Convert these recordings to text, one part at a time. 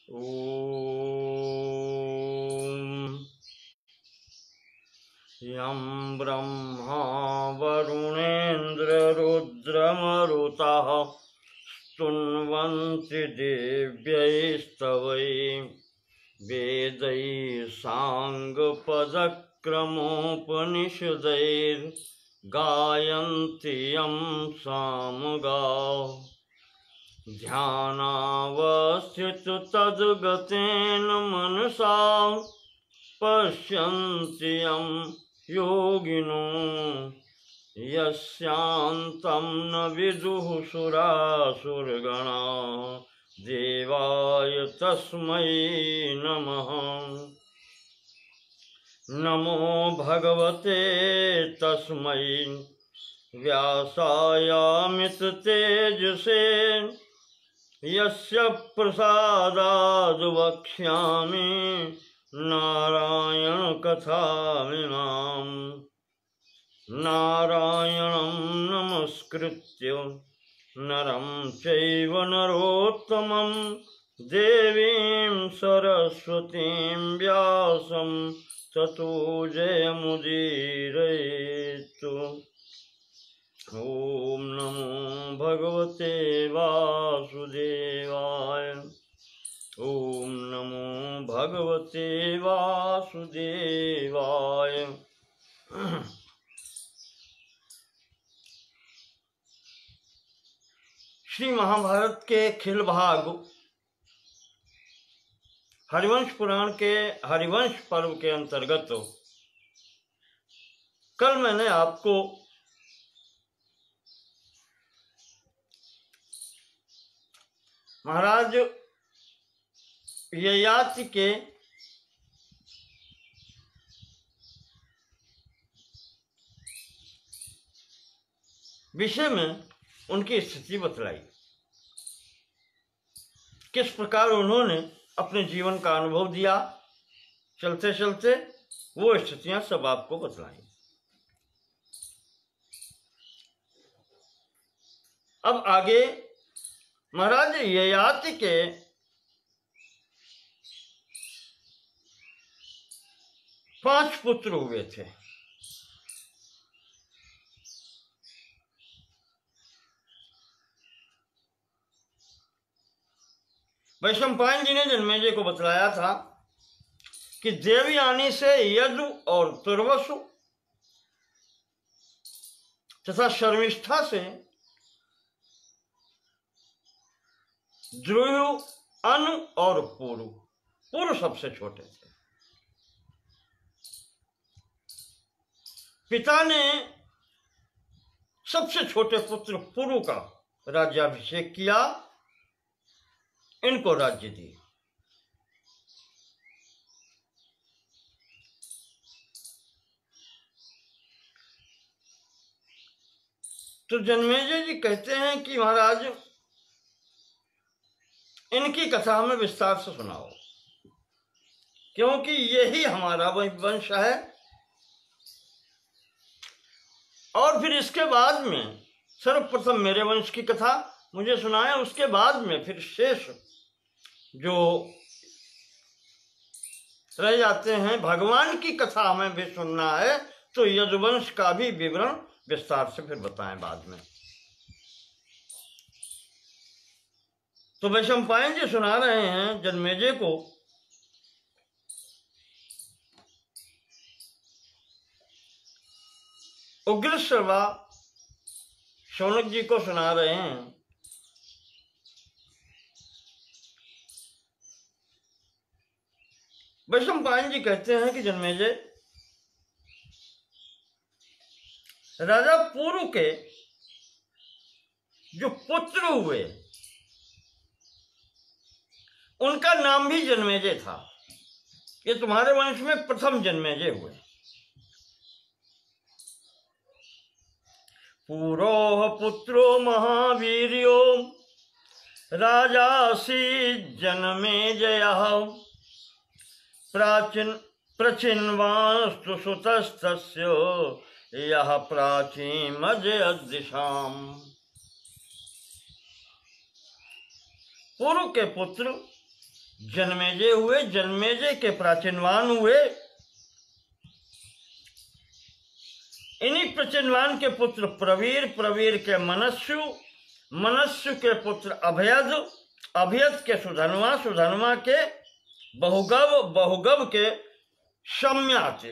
ॐ यं ब्रह्मा वरुणेन्द्ररुद्रमरुतः स्तुन्वन्ति दिव्यैस्तवैः वेदैः साङ्गपदक्रमोपनिषदैर्गायन्ति यं सामगाः ध्यानावस्थित तद्गतेन मनसा पश्यन्ति यं योगिनो यस्यान्तं न विदुः सुरासुरगणा देवाय तस्मै नमः। नमो भगवते तस्मै व्यासायामिततेजसे यस्य प्रसादाद् वक्ष्यामि नारायण कथामिमाम्। नारायणं नमस्कृत्य नरं चैव नरोत्तमं देवीं सरस्वतीं व्यासं ततो जयमुदीरयेत्। ॐ नमो भगवते वासुदेवाय। ॐ नमो भगवते वासुदेवाय। श्री महाभारत के खिल भाग हरिवंश पुराण के हरिवंश पर्व के अंतर्गत कल मैंने आपको महाराज ययाति के विषय में उनकी स्थिति बतलाई, किस प्रकार उन्होंने अपने जीवन का अनुभव दिया, चलते चलते वो स्थितियां सब आपको बतलाई। अब आगे महाराज ययाति के 5 पुत्र हुए थे। वैशंपायन जी ने जन्मेजय को बतलाया था कि देवयानी से यदु और तुर्वसु तथा शर्मिष्ठा से द्रुयु, अनु और पुरु। पुरु सबसे छोटे थे। पिता ने सबसे छोटे पुत्र पुरु का राज्याभिषेक किया, इनको राज्य दिए। तो जन्मेजय जी कहते हैं कि महाराज इनकी कथा हमें विस्तार से सुनाओ, क्योंकि यही हमारा वंश है। और फिर इसके बाद में सर्वप्रथम मेरे वंश की कथा मुझे सुनाए, उसके बाद में फिर शेष जो रह जाते हैं भगवान की कथा हमें भी सुनना है, तो यदुवंश का भी विवरण विस्तार से फिर बताएं बाद में। तो वैशंपायन जी सुना रहे हैं जन्मेजय को उग्रश्रवा शौनक जी को सुना रहे हैं। वैशंपायन जी कहते हैं कि जन्मेजय, राजा पुरु के जो पुत्र हुए उनका नाम भी जन्मेजय था। ये तुम्हारे वंश में प्रथम जन्मेजय हुए। पुरोह पुत्रो महावीर्यो राजासी जन्मेजयः प्रचिन्वास्तु सुतस्तस्य यः प्राचीमजयद्दिशाम्। पुरु के पुत्र जन्मेजय हुए, जन्मेजय के प्राचीनवान हुए। इन्हीं प्रचीनवान के पुत्र प्रवीर, प्रवीर के मनस्सु, मनस्सु के पुत्र अभयद, अभयद के सुधनवा, सुधनवा के बहुगव, बहुगव के सम्यात,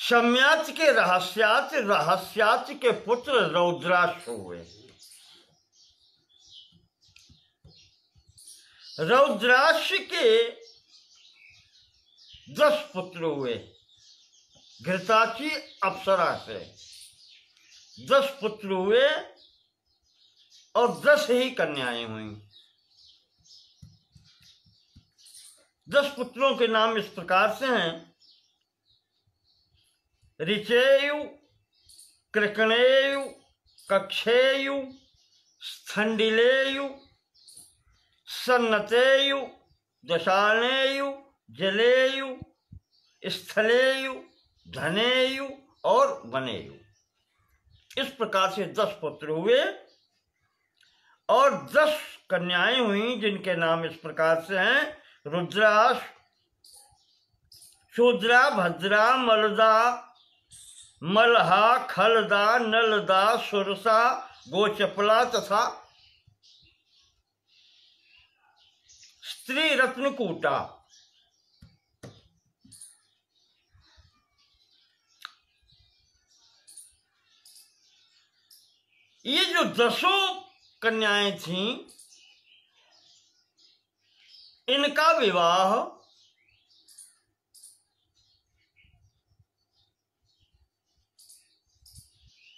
सम्यात के रहस्यात, रहस्यात के पुत्र रौद्राक्ष हुए। रौद्राक्ष के 10 पुत्र हुए। घृताची अप्सरा से 10 पुत्र हुए और 10 ही कन्याएं हुई। 10 पुत्रों के नाम इस प्रकार से हैं: ऋचेयु, कृकणेयु, कक्षेयु, स्थंडिलेयु, सन्नतेयु, दशानेयु, जलेयु, स्थलेयु, धनेयु और वनेयु। इस प्रकार से 10 पुत्र हुए और 10 कन्याएं हुई, जिनके नाम इस प्रकार से हैं: रुद्राक्ष, शूद्रा, भद्रा, मलदा, मलहा, खलदा, नलदा, सुरसा, गोचपला तथा स्त्री रत्नकूटा। ये जो 10 कन्याएं थीं, इनका विवाह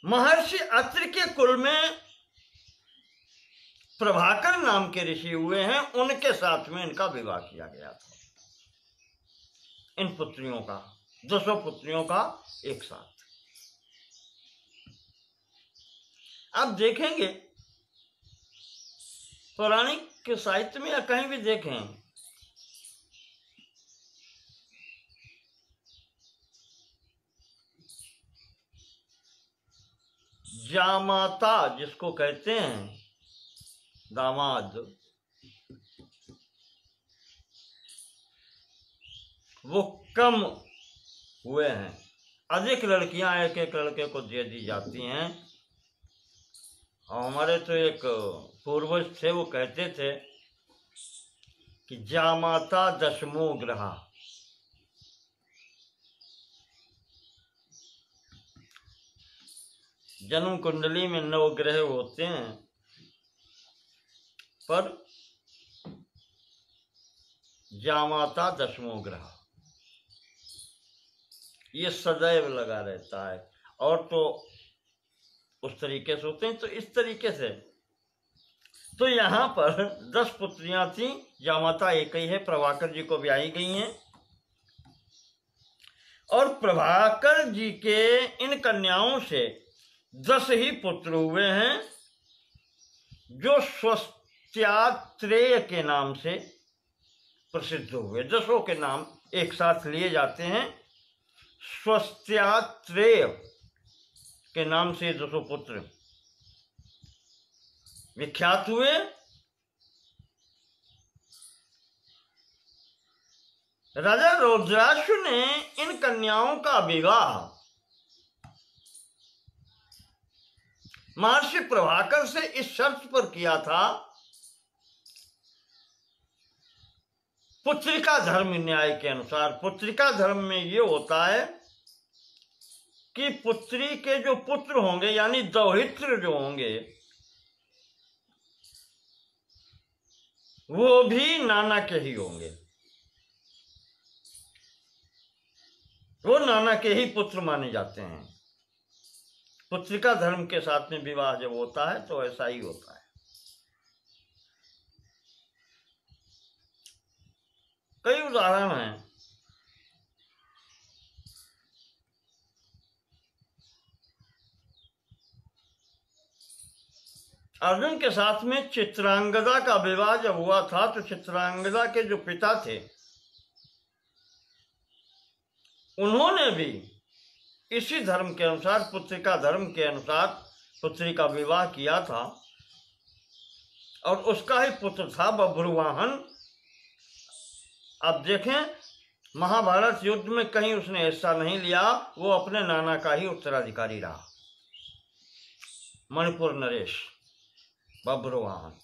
महर्षि अत्रि के कुल में प्रभाकर नाम के ऋषि हुए हैं, उनके साथ में इनका विवाह किया गया था। इन पुत्रियों का, 10 पुत्रियों का एक साथ। आप देखेंगे पौराणिक के साहित्य में या कहीं भी देखें, जामाता जिसको कहते हैं दामाद, वो कम हुए हैं। अधिक लड़कियां एक एक लड़के को दे दी जाती हैं। और हमारे तो एक पूर्वज थे, वो कहते थे कि जामाता 10मो ग्रह। जन्म कुंडली में 9 ग्रह होते हैं, पर जामाता 10मो ग्रह ये सदैव लगा रहता है। और तो उस तरीके से होते हैं, तो इस तरीके से तो यहाँ पर 10 पुत्रियां थी। जामाता एक ही है, प्रभाकर जी को ब्याही गई हैं। और प्रभाकर जी के इन कन्याओं से 10 ही पुत्र हुए हैं, जो स्वस्त्यात्रेय के नाम से प्रसिद्ध हुए। 10 के नाम एक साथ लिए जाते हैं। स्वस्त्यात्रेय के नाम से 10 पुत्र विख्यात हुए। राजा रौद्राक्ष ने इन कन्याओं का विवाह महर्षि प्रभाकर से इस शर्त पर किया था, पुत्रिका धर्म न्याय के अनुसार। पुत्रिका धर्म में ये होता है कि पुत्री के जो पुत्र होंगे, यानी दौहित्र जो होंगे, वो भी नाना के ही होंगे। वो नाना के ही पुत्र माने जाते हैं। पुत्रिका धर्म के साथ में विवाह जब होता है तो ऐसा ही होता है। कई उदाहरण हैं। अर्जुन के साथ में चित्रांगदा का विवाह जब हुआ था, तो चित्रांगदा के जो पिता थे, उन्होंने भी इसी धर्म के अनुसार, पुत्रिका धर्म के अनुसार पुत्री का विवाह किया था। और उसका ही पुत्र था बभ्रुवाहन। अब देखें, महाभारत युद्ध में कहीं उसने हिस्सा नहीं लिया, वो अपने नाना का ही उत्तराधिकारी रहा, मणिपुर नरेश बभ्रुवाहन।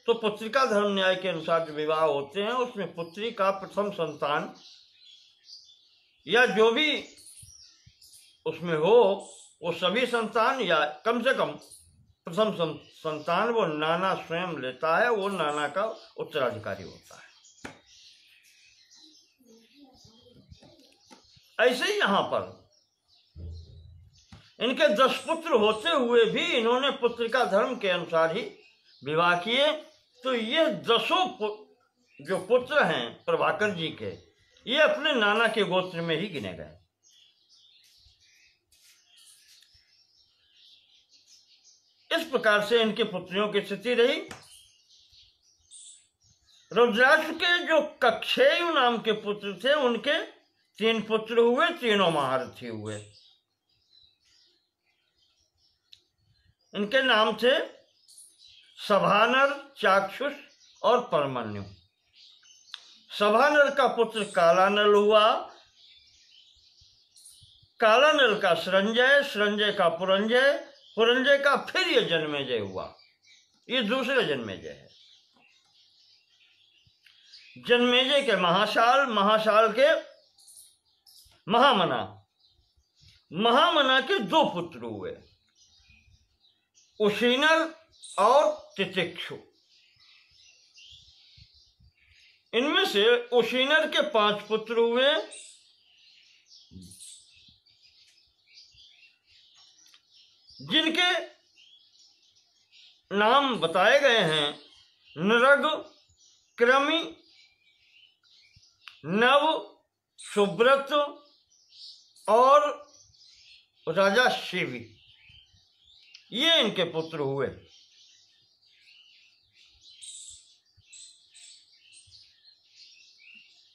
तो पुत्रिका धर्म न्याय के अनुसार जो विवाह होते हैं उसमें पुत्री का प्रथम संतान या जो भी उसमें हो, वो सभी संतान या कम से कम प्रथम संतान वो नाना स्वयं लेता है, वो नाना का उत्तराधिकारी होता है। ऐसे ही यहां पर इनके 10 पुत्र होते हुए भी इन्होंने पुत्रिका धर्म के अनुसार ही विवाह किए। तो ये 10 जो पुत्र हैं प्रभाकर जी के, ये अपने नाना के गोत्र में ही गिने गए। इस प्रकार से इनके पुत्रियों की स्थिति रही। रुद्राक्ष के जो कक्षेयु नाम के पुत्र थे, उनके 3 पुत्र हुए, तीनों महारथी हुए। इनके नाम थे सभानर, चाक्षुष और परमन्यु। सभानर का पुत्र कालानल हुआ, कालानल का संजय, संजय का पुरंजय, पुरंजय का फिर ये जन्मेजय हुआ। ये दूसरे जन्मेजय है। जन्मेजय के महाशाल, महाशाल के महामना, महामना के 2 पुत्र हुए, उशीनर और तितिक्षु। इनमें से उशीनर के 5 पुत्र हुए, जिनके नाम बताए गए हैं नरग, क्रमि, नव, सुब्रत और राजा शिवी। ये इनके पुत्र हुए।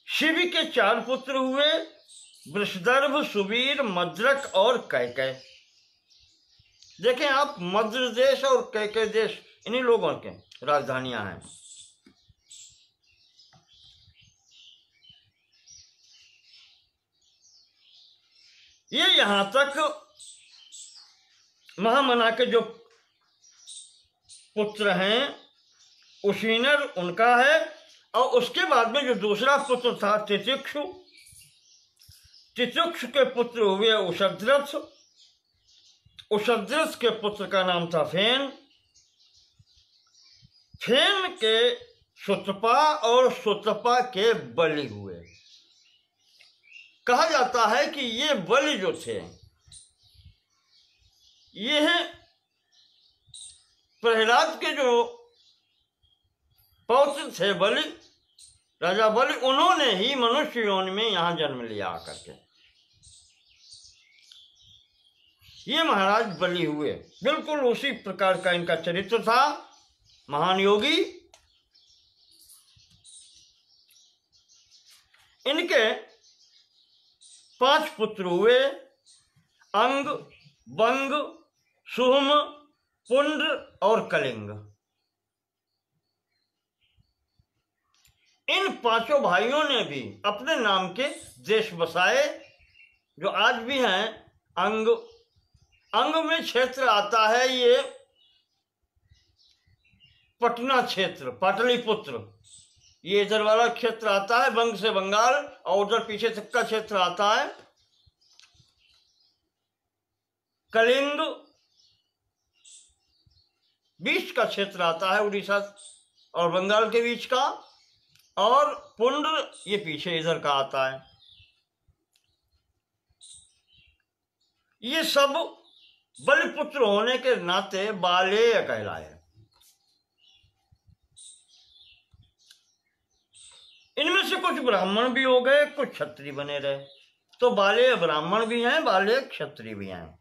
शिवी के 4 पुत्र हुए, वृषदर्भ, सुवीर, मद्रक और कैकय। देखें आप, मद्र देश और कैकय देश इन्हीं लोगों के राजधानियां हैं। ये यहां तक महामना के जो पुत्र हैं, उशीनर उनका है। और उसके बाद में जो दूसरा पुत्र था तितिक्षु, तितिक्षु के पुत्र हुए उषद्रथ, उषद्रथ के पुत्र का नाम था फेन, फेन के सुतपा और सुतपा के बलि हुए। कहा जाता है कि ये बलि जो थे, ये प्रहलाद के जो पौत्र थे बलि, राजा बलि, उन्होंने ही मनुष्य योनि में यहां जन्म लिया आकर के। ये महाराज बलि हुए। बिल्कुल उसी प्रकार का इनका चरित्र था, महान योगी। इनके 5 पुत्र हुए, अंग, बंग, सुहम, पुंड्र और कलिंग। इन 5 भाइयों ने भी अपने नाम के देश बसाए, जो आज भी हैं। अंग, अंग में क्षेत्र आता है ये पटना क्षेत्र, पाटलिपुत्र, ये इधर वाला क्षेत्र आता है, बंग से बंगाल, और उधर पीछे तक का क्षेत्र आता है। कलिंग बीच का क्षेत्र आता है, उड़ीसा और बंगाल के बीच का, और पुंड्र ये पीछे इधर का आता है। ये सब बलिपुत्र होने के नाते बालेय कहलाए। इनमें से कुछ ब्राह्मण भी हो गए, कुछ क्षत्रिय बने रहे। तो बालेय ब्राह्मण भी हैं, बालेय क्षत्रिय भी हैं।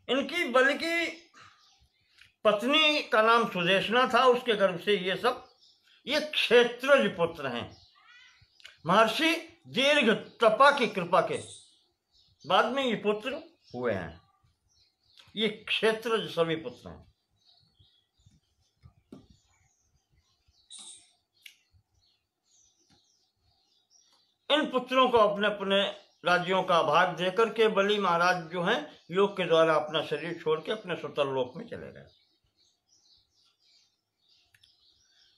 इनकी बलि की पत्नी का नाम सुदेशना था, उसके गर्भ से ये सब ये क्षेत्रज पुत्र हैं। महर्षि दीर्घ तपा की कृपा के बाद में ये पुत्र हुए हैं। ये क्षेत्रज सभी पुत्र हैं। इन पुत्रों को अपने अपने राज्यों का भाग देकर के बलि महाराज जो हैं योग के द्वारा अपना शरीर छोड़ के अपने स्वतंत्र लोक में चले गए।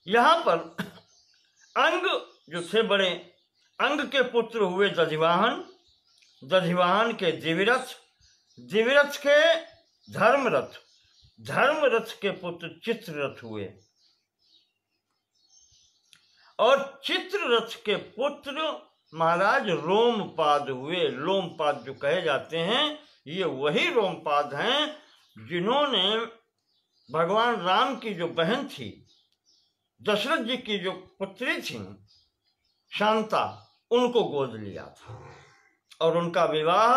यहां पर अंग जो थे बड़े, अंग के पुत्र हुए दधिवाहन, दधिवाहन के दिविरथ, दिविरथ के धर्मरथ, धर्मरथ के पुत्र चित्ररथ हुए और चित्ररथ के पुत्र महाराज रोमपाद हुए। लोमपाद जो कहे जाते हैं ये वही रोमपाद हैं जिन्होंने भगवान राम की जो बहन थी, दशरथ जी की जो पुत्री थी शांता, उनको गोद लिया था और उनका विवाह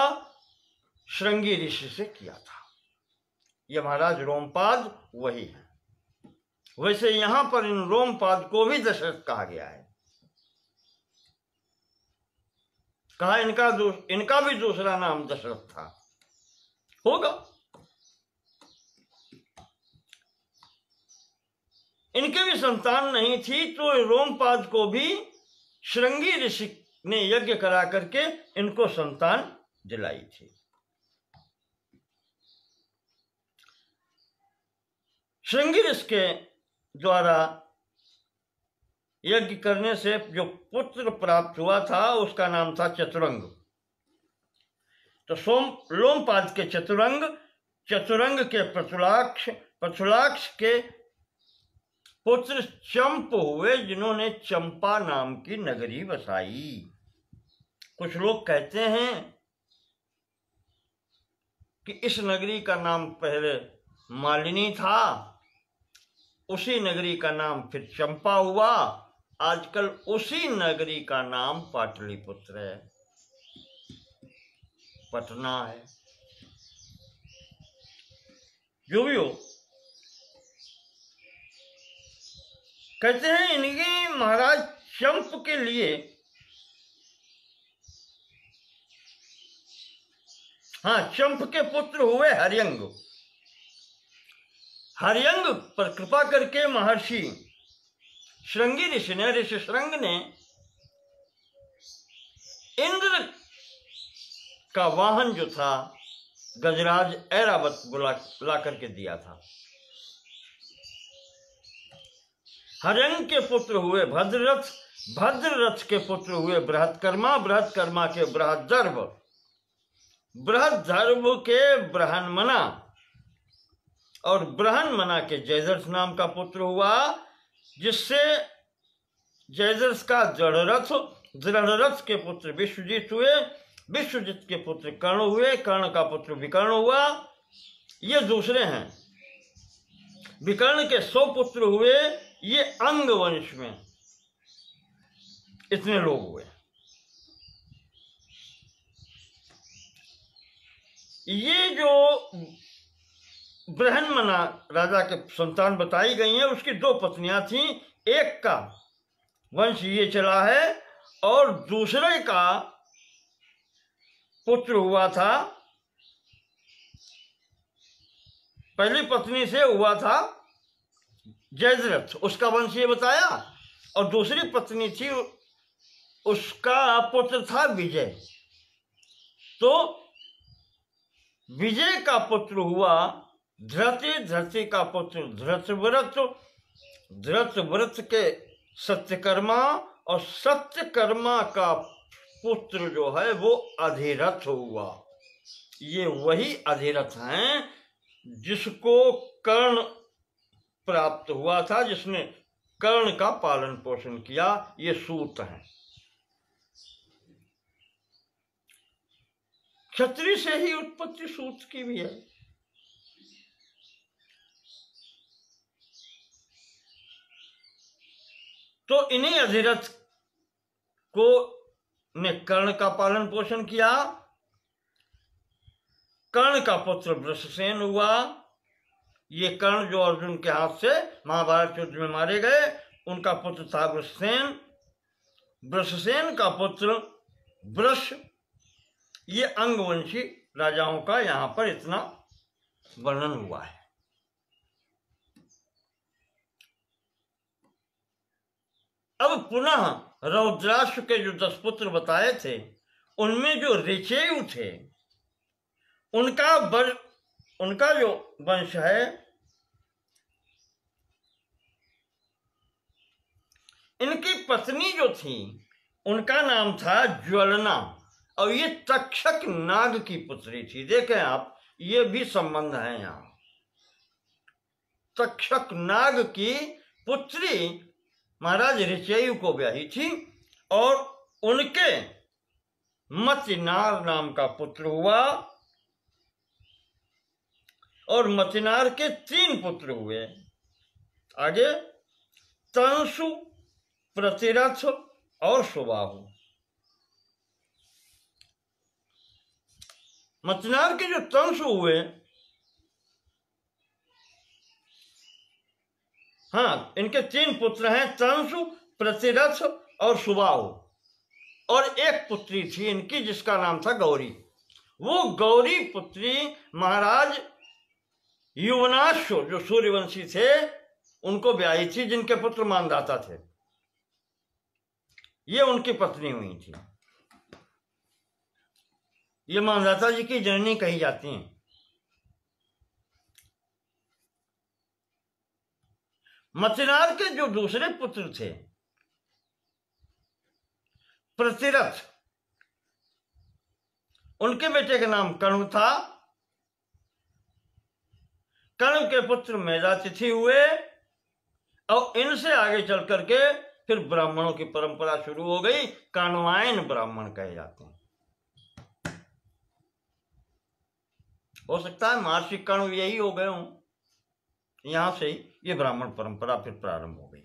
श्रृंगी ऋषि से किया था। ये महाराज रोमपाद वही है। वैसे यहां पर इन रोमपाद को भी दशरथ कहा गया है। कहा इनका भी दूसरा नाम दशरथ था, होगा। इनके भी संतान नहीं थी तो रोमपाद को भी श्रृंगी ऋषि ने यज्ञ करा करके इनको संतान दिलाई थी। श्रृंगी ऋषि के द्वारा यज्ञ करने से जो पुत्र प्राप्त हुआ था उसका नाम था चतुरंग। तो लोमपाद के चतुरंग, चतुरंग के प्रचुलाक्ष, प्रचुलाक्ष के पुत्र चंप हुए जिन्होंने चंपा नाम की नगरी बसाई। कुछ लोग कहते हैं कि इस नगरी का नाम पहले मालिनी था, उसी नगरी का नाम फिर चंपा हुआ, आजकल उसी नगरी का नाम पाटलिपुत्र है, पटना है। जो भी हो, कहते हैं इनके महाराज चंप के लिए, हाँ, चंप के पुत्र हुए हरियंग। हरियंग पर कृपा करके महर्षि श्रृंगी ऋषि ने, ऋषि श्रृंग ने इंद्र का वाहन जो था गजराज ऐरावत ला करके दिया था। हरियंग के पुत्र हुए भद्ररथ, भद्ररथ के पुत्र हुए बृहत्कर्मा, बृहत्कर्मा के बृहद्दर्भ, बृहद्दर्भ के बृहन्मना और बृहन्मना के जयद्रथ नाम का पुत्र हुआ, जिससे जयद्रथ का दृढ़रथ, दृढ़रथ के पुत्र विश्वजीत हुए, विश्वजीत के पुत्र कर्ण हुए, कर्ण का पुत्र विकर्ण हुआ। ये दूसरे हैं। विकर्ण के 100 पुत्र हुए। ये अंग वंश में इतने लोग हुए। ये जो बृहन्मना राजा के संतान बताई गई हैं, उसकी 2 पत्नियां थीं। एक का वंश ये चला है और दूसरे का पुत्र हुआ था, पहली पत्नी से हुआ था जयद्रथ, उसका वंश ये बताया, और दूसरी पत्नी थी, उसका पुत्र था विजय। तो विजय का पुत्र हुआ धृति, धृति का पुत्र धृतव्रत, धृतव्रत के सत्यकर्मा और सत्यकर्मा का पुत्र जो है वो अधिरथ हुआ। ये वही अधिरथ हैं जिसको कर्ण प्राप्त हुआ था, जिसने कर्ण का पालन पोषण किया। ये सूत हैं। क्षत्रिय से ही उत्पत्ति सूत की भी है। तो इन्हीं अधिरथ को ने कर्ण का पालन पोषण किया। कर्ण का पुत्र वृषसेन हुआ। ये कर्ण जो अर्जुन के हाथ से महाभारत युद्ध में मारे गए, उनका पुत्र था वृषसेन, वृषसेन का पुत्र वृष। ये अंगवंशी राजाओं का यहाँ पर इतना वर्णन हुआ है। अब पुनः रौद्राक्ष के जो 10 पुत्र बताए थे, उनमें जो ऋचेयु थे, उनका जो वंश है, इनकी पत्नी जो थी उनका नाम था ज्वलना, और ये तक्षक नाग की पुत्री थी। देखें आप, ये भी संबंध है यहाँ। तक्षक नाग की पुत्री महाराज ऋचेयु को ब्याही थी, और उनके मतिनार नाम का पुत्र हुआ, और मतिनार के 3 पुत्र हुए। आगे तंसु, प्रतिरथ और सुबाहु। मतिनार के जो तंसु हुए, हाँ, इनके 3 पुत्र हैं, तंसु, प्रतिरथ और सुबाहु, और एक पुत्री थी इनकी जिसका नाम था गौरी। वो गौरी पुत्री महाराज युवनाश्व जो सूर्यवंशी थे उनको ब्याही थी, जिनके पुत्र मानदाता थे। ये उनकी पत्नी हुई थी। ये मानदाता जी की जननी कही जाती हैं। मतिनार के जो दूसरे पुत्र थे प्रतिरथ, उनके बेटे का नाम कणु था। कणु के पुत्र मेधातिथि हुए, और इनसे आगे चल करके फिर ब्राह्मणों की परंपरा शुरू हो गई। काण्वायन ब्राह्मण कहे जाते हैं। हो सकता है महर्षि कणु यही हो गए हों, यहां से ही ये ब्राह्मण परंपरा फिर प्रारंभ हो गई।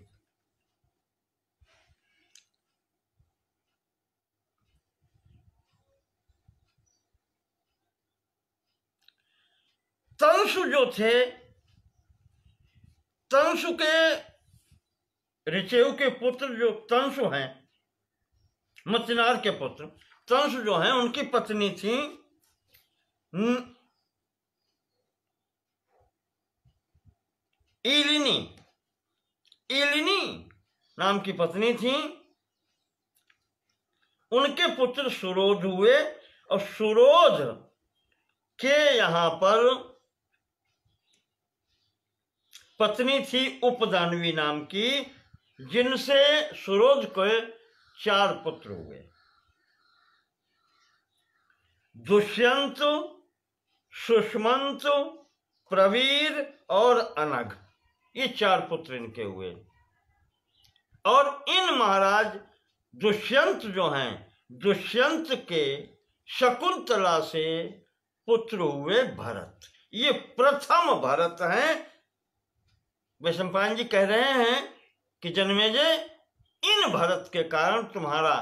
तंसु जो थे, तंसु के ऋचेयु के पुत्र जो तंसु हैं, मतिनार के पुत्र तंसु जो हैं, उनकी पत्नी थी ईलिनी। ईलिनी नाम की पत्नी थी। उनके पुत्र सुरोध हुए, और सुरोध के यहां पर पत्नी थी उपदानवी नाम की, जिनसे सुरोध के 4 पुत्र हुए। दुष्यंत, सुष्मंत, प्रवीर और अनघ, ये 4 पुत्र इनके हुए। और इन महाराज दुष्यंत जो हैं, दुष्यंत के शकुंतला से पुत्र हुए भरत। ये प्रथम भरत हैं। वैशंपायन जी कह रहे हैं कि जन्मेजय, इन भरत के कारण तुम्हारा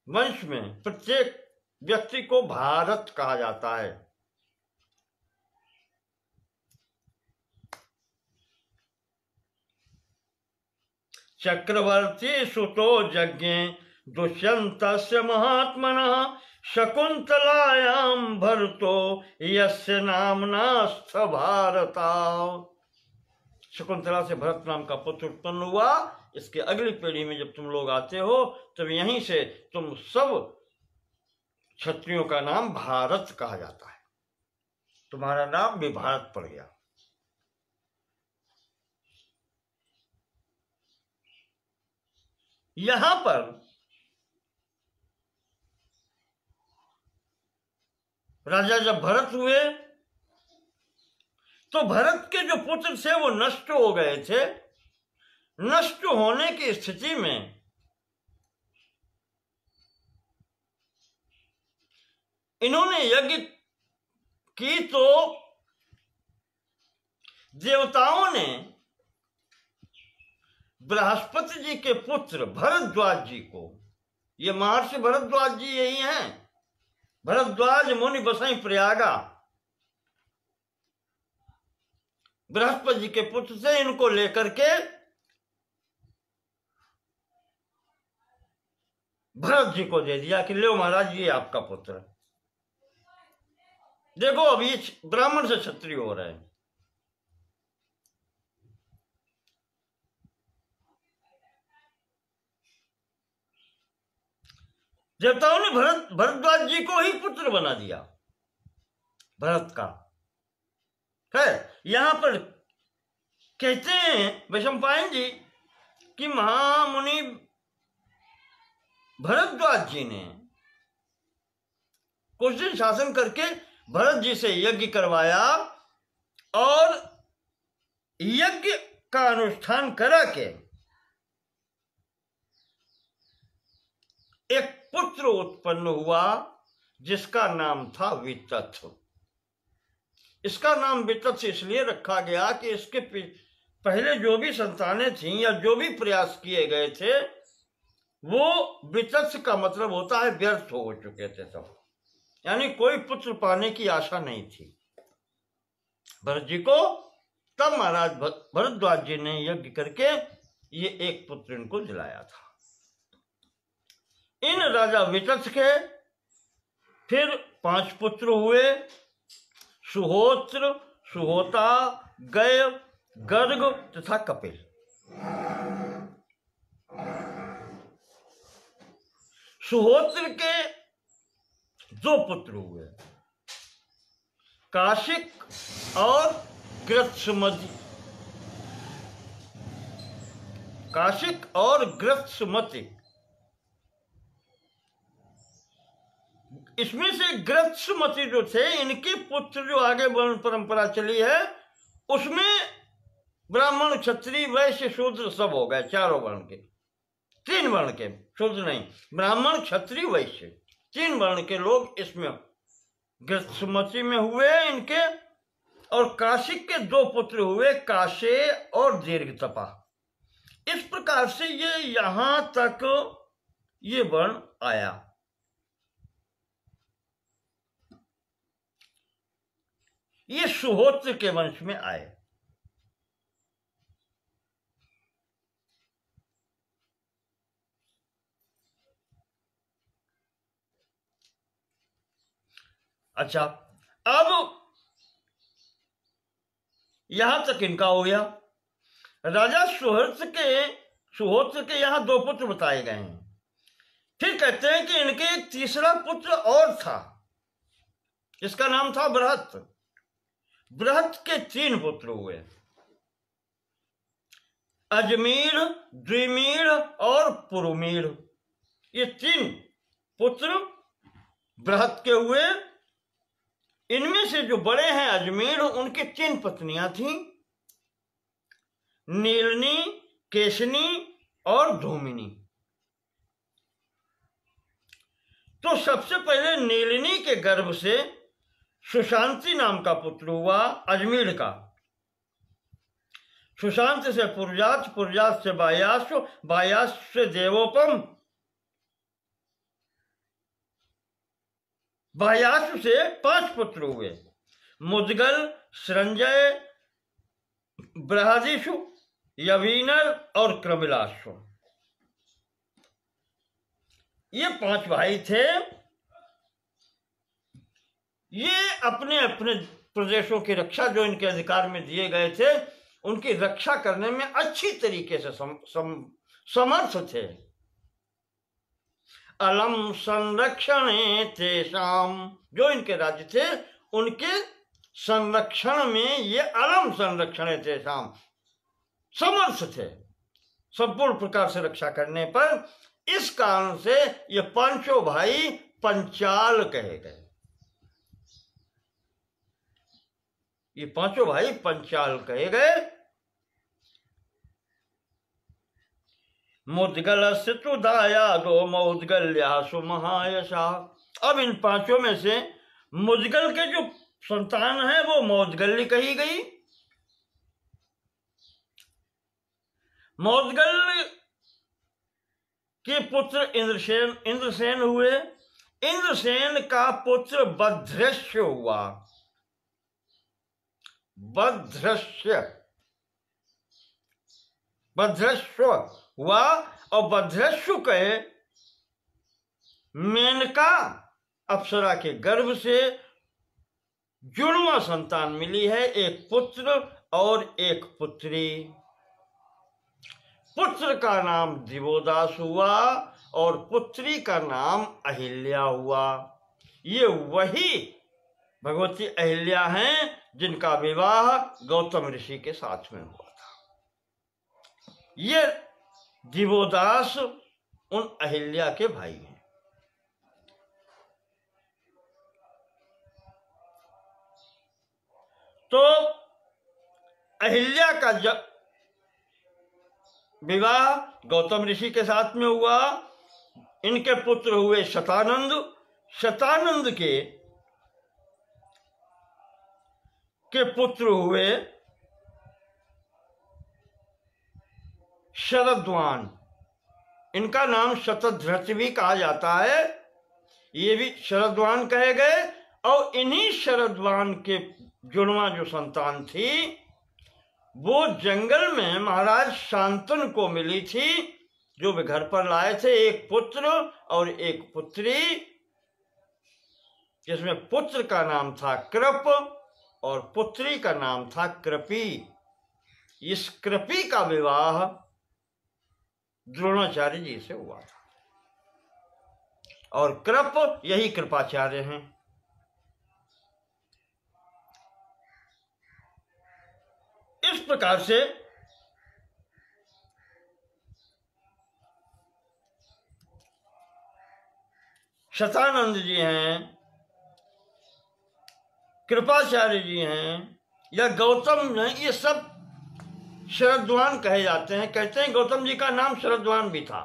वंश में प्रत्येक व्यक्ति को भारत कहा जाता है। चक्रवर्ती सुतो यज्ञे दुष्यंतस्य महात्मनः शकुंतलायां भरतो यस्य नामनास्थ भारता। शकुंतला से भरत नाम का पुत्र उत्पन्न हुआ। इसके अगली पीढ़ी में जब तुम लोग आते हो, तब यहीं से तुम सब क्षत्रियों का नाम भारत कहा जाता है। तुम्हारा नाम भी भारत पड़ गया। यहां पर राजा जब भरत हुए, तो भरत के जो पुत्र थे वो नष्ट हो गए थे। नष्ट होने की स्थिति में इन्होंने यज्ञ की, तो देवताओं ने बृहस्पति जी के पुत्र भरद्वाज जी को, ये महर्षि भरद्वाज जी यही हैं, भरद्वाज मुनि बसई प्रयागा, बृहस्पति जी के पुत्र से इनको लेकर के भरत जी को दे दिया कि लो महाराज ये आपका पुत्र। देखो अभी ब्राह्मण से क्षत्रिय हो रहे हैं। देवताओं ने भरद्वाज जी को ही पुत्र बना दिया भरत का। है यहां पर कहते हैं वैशंपायन जी कि महामुनि भरद्वाज जी ने कुछ दिन शासन करके भरत जी से यज्ञ करवाया और यज्ञ का अनुष्ठान करा के एक पुत्र उत्पन्न हुआ जिसका नाम था वितथ। इसका नाम वितथ इसलिए रखा गया कि इसके पहले जो भी संतानें थीं या जो भी प्रयास किए गए थे वो वितथ का मतलब होता है व्यर्थ हो चुके थे सब, यानी कोई पुत्र पाने की आशा नहीं थी भरत जी को। तब महाराज भरद्वाज जी ने यज्ञ करके ये एक पुत्र इनको दिलाया था। इन राजा वितथ के फिर 5 पुत्र हुए, सुहोत्र, सुहोता, गय, गर्ग तथा कपिल। सुहोत्र के 2 पुत्र हुए, काशिक और गृत्समति। काशिक और गृत्समति, इसमें से गृत्समति जो थे इनके पुत्र जो आगे वर्ण परंपरा चली है उसमें ब्राह्मण, क्षत्रिय, वैश्य, शूद्र सब हो गए, 4 वर्ण के, 3 वर्ण के, शूद्र नहीं, ब्राह्मण, क्षत्रिय, वैश्य, 3 वर्ण के लोग इसमें गृत्समति में हुए इनके। और काशिक के 2 पुत्र हुए, काशे और दीर्घतपा। इस प्रकार से ये यहां तक ये वर्ण आया। ये सुहोत्र के वंश में आए। अच्छा, अब यहां तक इनका हो गया। राजा सुहोत्र के यहां 2 पुत्र बताए गए हैं। फिर कहते हैं कि इनके एक तीसरा पुत्र और था, इसका नाम था बृहत। बृहत के 3 पुत्र हुए, अजमीर, द्विमीर और पुरुमीर। ये 3 पुत्र बृहत के हुए। इनमें से जो बड़े हैं अजमीर, उनके 3 पत्नियां थीं, नीलनी, केशनी और धूमिनी। तो सबसे पहले नीलनी के गर्भ से सुशांति नाम का पुत्र हुआ अजमीर का। सुशांत से पुरजात, पुरजात से बायास, बायास से देवोपम, बायास से 5 पुत्र हुए, मुदगल, संजय, बृहदिशु, यवीनर और क्रमिलाशु। ये 5 भाई थे। ये अपने अपने प्रदेशों की रक्षा जो इनके अधिकार में दिए गए थे उनकी रक्षा करने में अच्छी तरीके से समर्थ थे। अलम संरक्षणे तेषाम, जो इनके राज्य थे उनके संरक्षण में ये अलम संरक्षणे तेषाम समर्थ थे, संपूर्ण प्रकार से रक्षा करने पर। इस कारण से ये 5 भाई पंचाल कहे गए। ये 5 भाई पंचाल कहे गए। मुद्गल दायादो मौद्गल्यासु महायशा। अब इन 5 में से मुद्गल के जो संतान है वो मौद्गल्य कही गई। मौद्गल के पुत्र इंद्रसेन हुए। इंद्रसेन का पुत्र बद्रश्य हुआ। बद्रश्य हुआ और बद्रश्य के मेनका अप्सरा के गर्भ से जुड़वा संतान मिली है, एक पुत्र और एक पुत्री। पुत्र का नाम दिवोदास हुआ और पुत्री का नाम अहिल्या हुआ। ये वही भगवती अहिल्या हैं जिनका विवाह गौतम ऋषि के साथ में हुआ था। ये दिवोदास उन अहिल्या के भाई हैं। तो अहिल्या का जब विवाह गौतम ऋषि के साथ में हुआ, इनके पुत्र हुए शतानंद। शतानंद के पुत्र हुए शरद्वान। इनका नाम शतधृत भी कहा जाता है, ये भी शरद्वान कहे गए। और इन्हीं शरद्वान के जुड़वा जो संतान थी वो जंगल में महाराज शांतनु को मिली थी, जो वे घर पर लाए थे, एक पुत्र और एक पुत्री, जिसमें पुत्र का नाम था कृप और पुत्री का नाम था कृपी। इस कृपी का विवाह द्रोणाचार्य जी से हुआ था और कृप यही कृपाचार्य हैं। इस प्रकार से शतानंद जी हैं, कृपाचार्य जी हैं या गौतम हैं, ये सब शरद्वान कहे जाते हैं। कहते हैं गौतम जी का नाम शरद्वान भी था।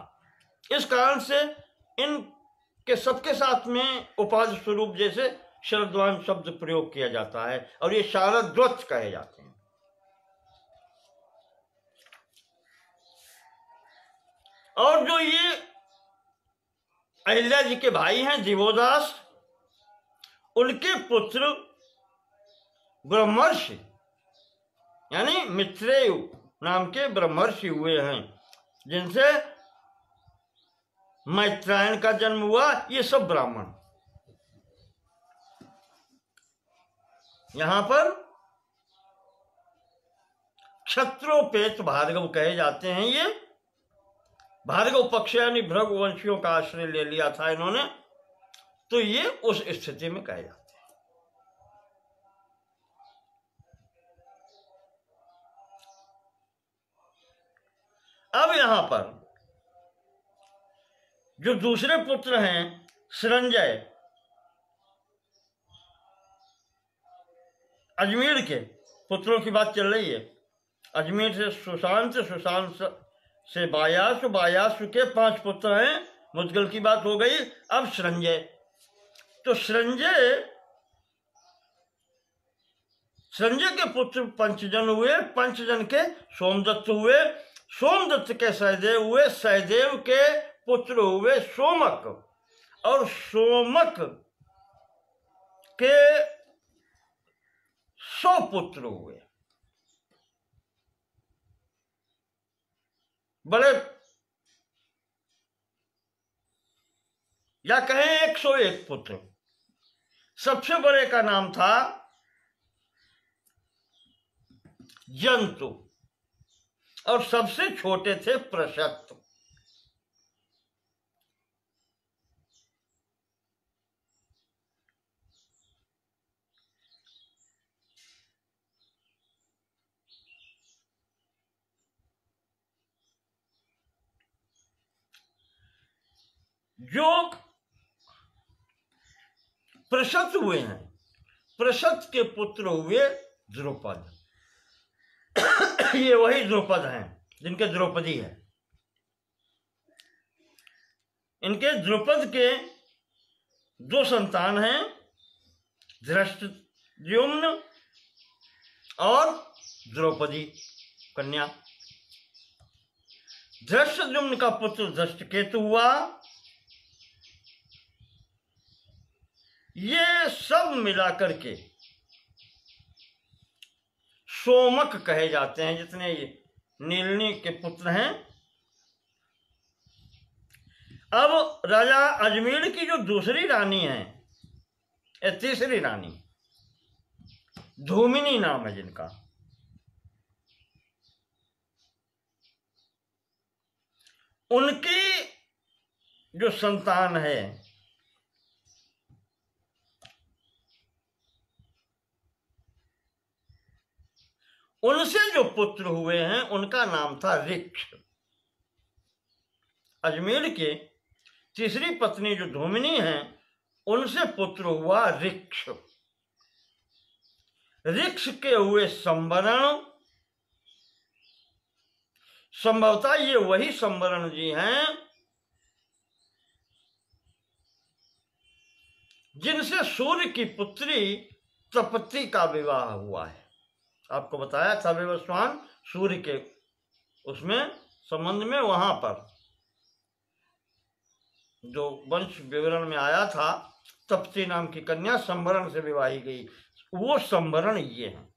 इस कारण से इनके सबके साथ में उपाधि स्वरूप जैसे शरद्वान शब्द प्रयोग किया जाता है और ये शारद्वत कहे जाते हैं। और जो ये अहिल्या जी के भाई हैं दिवोदास, उनके पुत्र ब्रह्मर्षि यानी मित्रेय नाम के ब्रह्मर्षि हुए हैं, जिनसे मैत्रायण का जन्म हुआ। ये सब ब्राह्मण यहां पर क्षत्रोपेत भार्गव कहे जाते हैं। ये भार्गव पक्ष यानी भृगुवंशियों का आश्रय ले लिया था इन्होंने, तो ये उस स्थिति में कहे जाते हैं। अब यहां पर जो दूसरे पुत्र हैं संजय, अजमेर के पुत्रों की बात चल रही है। अजमेर से सुशांत, सुशांत से बायासु, बायासु के 5 पुत्र हैं। मुद्गल की बात हो गई। अब संजय, तो संजय के पुत्र पंचजन हुए। पंचजन के सोमदत्त हुए, सोमदत्त के सहदेव हुए, सहदेव के पुत्र हुए सोमक और सोमक के 100 पुत्र हुए। बड़े या कहें 101 पुत्र। सबसे बड़े का नाम था जंतु और सबसे छोटे थे प्रशस्त। जो प्रशस्त हुए हैं, प्रशस्त के पुत्र हुए द्रुपद। ये वही द्रुपद हैं जिनके द्रौपदी है। इनके द्रुपद के 2 संतान हैं, धृष्टद्युम्न और द्रौपदी कन्या। धृष्टद्युम्न का पुत्र धृष्टकेतु हुआ। ये सब मिलाकर के सोमक कहे जाते हैं, जितने नीलनी के पुत्र हैं। अब राजा अजमेर की जो दूसरी रानी है, तीसरी रानी, धूमिनी नाम है जिनका, उनकी जो संतान है उनसे जो पुत्र हुए हैं उनका नाम था ऋक्ष। अजमेर के तीसरी पत्नी जो धूमिनी है उनसे पुत्र हुआ ऋक्ष। ऋक्ष के हुए संवरण, संभवतः ये वही संवरण जी हैं जिनसे सूर्य की पुत्री तपती का विवाह हुआ है। आपको बताया था विवस्वान सूर्य के उसमें संबंध में, वहां पर जो वंश विवरण में आया था, तपती नाम की कन्या संवरण से विवाही गई, वो संवरण ये है।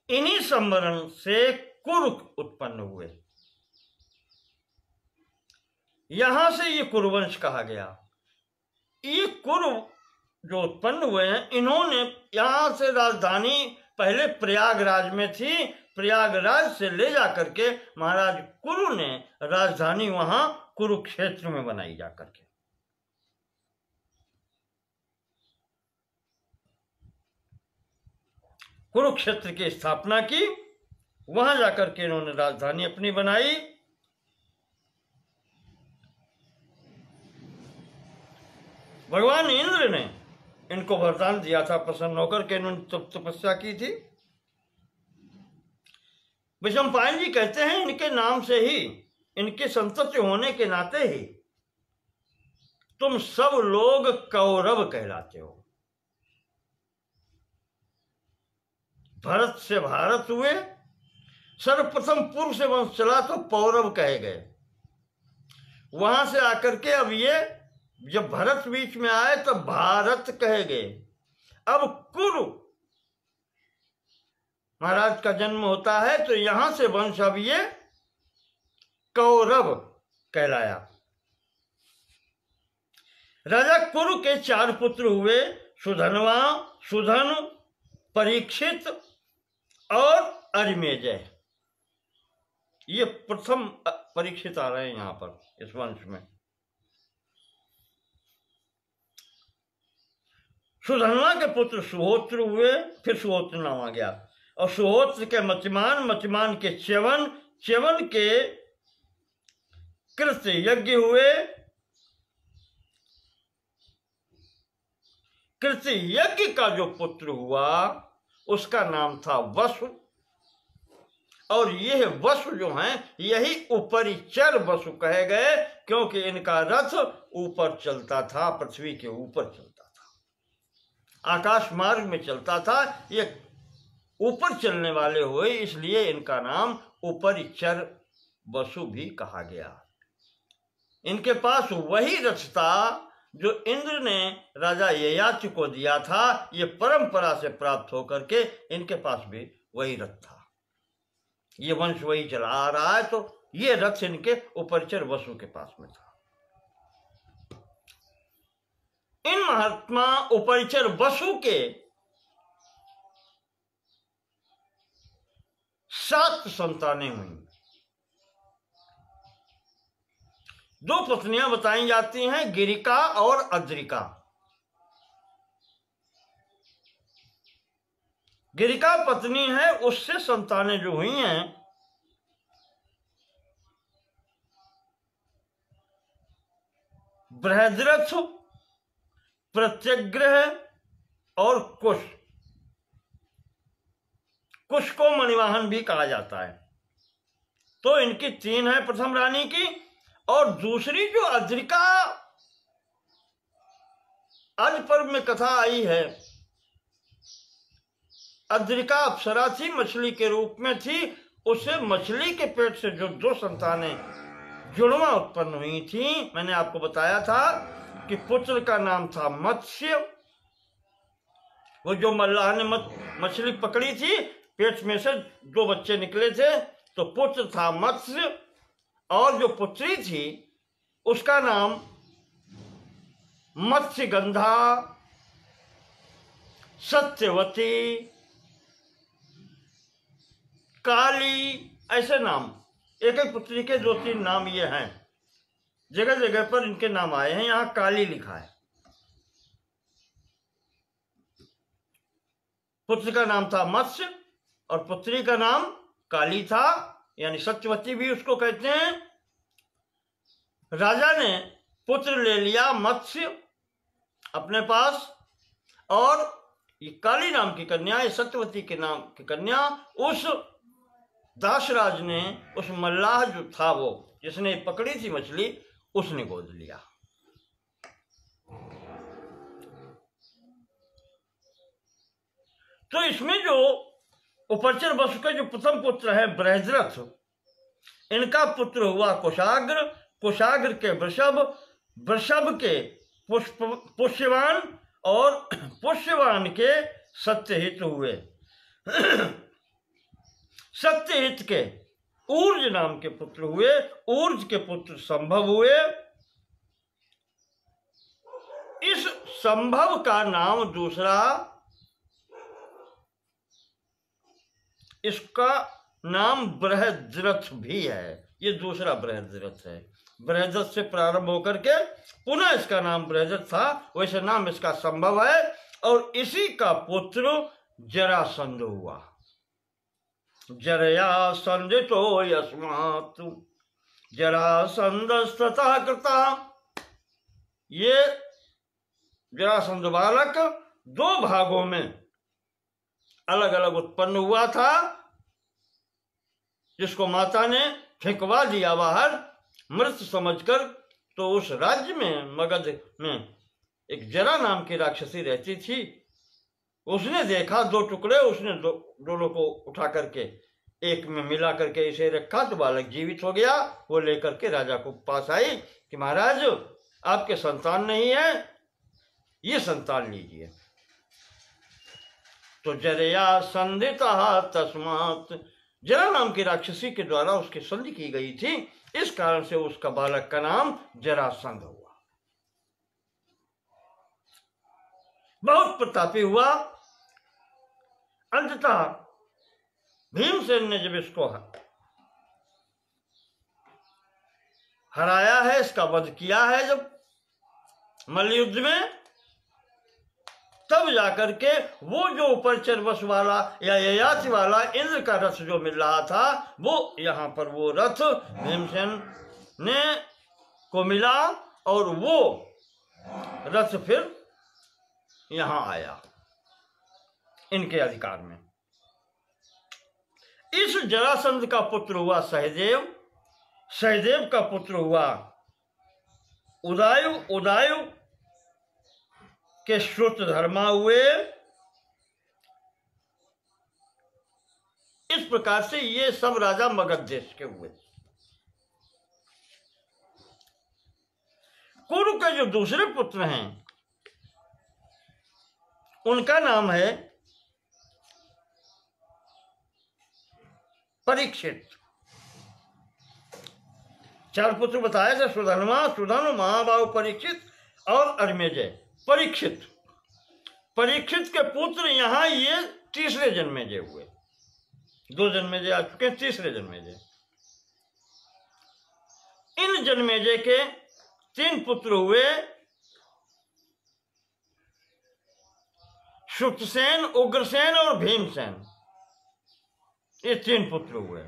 इन्हीं संवरण से कुरु उत्पन्न हुए, यहां से ये कुरुवंश कहा गया। ये कुरु जो उत्पन्न हुए हैं, इन्होंने यहां से राजधानी पहले प्रयागराज में थी, प्रयागराज से ले जाकर के महाराज कुरु ने राजधानी वहां कुरुक्षेत्र में बनाई जाकर के। कुरुक्षेत्र की स्थापना की, वहां जाकर के इन्होंने राजधानी अपनी बनाई। भगवान इंद्र ने इनको वरदान दिया था, प्रसन्न होकर के इन्होंने तपस्या की थी। विषमपायन जी कहते हैं इनके नाम से ही, इनके संतति होने के नाते ही तुम सब लोग कौरव कहलाते हो। भरत से भारत हुए, सर्वप्रथम पूर्व से वंश चला तो पौरव कहे गए। वहां से आकर के अब ये जब भरत बीच में आए तो भारत कहे गए। अब कुरु महाराज का जन्म होता है तो यहां से वंश अब ये कौरव कहलाया। राजा कुरु के 4 पुत्र हुए, सुधनवा, सुधन, परीक्षित और अरिमेजय। ये प्रथम परीक्षित आ रहे हैं यहां पर इस वंश में। सुधनवा के पुत्र सुहोत्र हुए, फिर सुहोत्र नाम आ गया, और सुहोत्र के मतिमान, मतिमान के च्यवन, च्यवन के कृत यज्ञ हुए, कृत यज्ञ का जो पुत्र हुआ उसका नाम था वसु। और यह वसु जो हैं यही उपरिचर वसु कहे गए, क्योंकि इनका रथ ऊपर चलता था, पृथ्वी के ऊपर चलता था, आकाश मार्ग में चलता था। ये ऊपर चलने वाले हुए, इसलिए इनका नाम उपरिचर वसु भी कहा गया। इनके पास वही रथ था जो इंद्र ने राजा ययाति को दिया था। ये परंपरा से प्राप्त होकर के इनके पास भी वही रथ था। ये वंश वही चला आ रहा है, तो ये रथ इनके उपरिचर वसु के पास में था। इन महात्मा उपरिचर वसु के 7 संतानें हुई। 2 पत्नियां बताई जाती हैं, गिरिका और अद्रिका। गिरिका पत्नी है, उससे संतानें जो हुई हैं बृहद्रथ, प्रत्यग्रह और कुश। कुश को मणिवाहन भी कहा जाता है। तो इनकी 3 है प्रथम रानी की, और दूसरी जो अद्रिका आज पर्व में कथा आई है, अद्रिका अप्सरा थी, मछली के रूप में थी। उसे मछली के पेट से जो 2 संतानें जुड़वा उत्पन्न हुई थी, मैंने आपको बताया था कि पुत्र का नाम था मत्स्य। वो जो मल्लाह ने मछली पकड़ी थी, पेट में से 2 बच्चे निकले थे, तो पुत्र था मत्स्य, और जो पुत्री थी उसका नाम मत्स्यगंधा, सत्यवती, काली, ऐसे नाम, एक एक पुत्री के 2-3 नाम ये हैं। जगह जगह पर इनके नाम आए हैं। यहां काली लिखा है। पुत्र का नाम था मत्स्य और पुत्री का नाम काली था, यानी सत्यवती भी उसको कहते हैं। राजा ने पुत्र ले लिया मत्स्य अपने पास, और ये काली नाम की कन्या, ये सत्यवती के नाम की कन्या, उस दासराज ने, उस मल्लाह जो था वो जिसने पकड़ी थी मछली, उसने गोद लिया। तो इसमें जो उपचर वसु के जो प्रथम पुत्र है बृहद्रथ, इनका पुत्र हुआ कुशाग्र, कुशाग्र के वृषभ, वृषभ के पुष्यवान और पुष्यवान के सत्यहित हुए। सत्यहित के ऊर्ज नाम के पुत्र हुए, ऊर्ज के पुत्र संभव हुए। इस संभव का नाम दूसरा, इसका नाम बृहद्रथ भी है। ये दूसरा बृहद्रथ है। बृहद्रथ से प्रारंभ होकर के पुनः इसका नाम बृहद्रथ था, वैसे नाम इसका संभव है। और इसी का पुत्र जरासंध हुआ। जरया संदितो यस्मात् जरासंधस्ततः कृता। ये जरासंध बालक 2 भागों में अलग अलग उत्पन्न हुआ था, जिसको माता ने फेंकवा दिया बाहर मृत समझकर। तो उस राज्य में, मगध में, एक जरा नाम की राक्षसी रहती थी। उसने देखा 2 टुकड़े, उसने दोनों को उठा करके एक में मिला करके इसे रखा, तो बालक जीवित हो गया। वो लेकर के राजा को पास आई कि महाराज आपके संतान नहीं है, ये संतान लीजिए। तो जरया संधिता तस्मात्, जरा नाम की राक्षसी के द्वारा उसकी संधि की गई थी, इस कारण से उसका बालक का नाम जरासंध हुआ। बहुत प्रतापी हुआ। अंततः भीमसेन ने जब इसको हराया है, इसका वध किया है जब मल्लयुद्ध में, तब जाकर के वो जो उपरचर वश वाला या ययाति वाला इंद्र का रथ जो मिल रहा था, वो यहाँ पर वो रथ भीमसेन ने को मिला, और वो रथ फिर यहाँ आया इनके अधिकार में। इस जरासंध का पुत्र हुआ सहदेव, सहदेव का पुत्र हुआ उदायु, उदायु के श्रुतधर्मा हुए। इस प्रकार से ये सब राजा मगध देश के हुए। कुरु के जो दूसरे पुत्र हैं, उनका नाम है परीक्षित। 4 पुत्र बताए थे, सुधर्मा, सुधर्म, महाबाहु परीक्षित और अजमेजय। परीक्षित, परीक्षित के पुत्र यहाँ ये तीसरे जन्मेजय हुए। 2 जन्मेजय आ चुके, तीसरे जन्मेजय। इन जन्मेजय के 3 पुत्र हुए, शुक्तसेन, उग्रसेन और भीमसेन। ये 3 पुत्र हुए।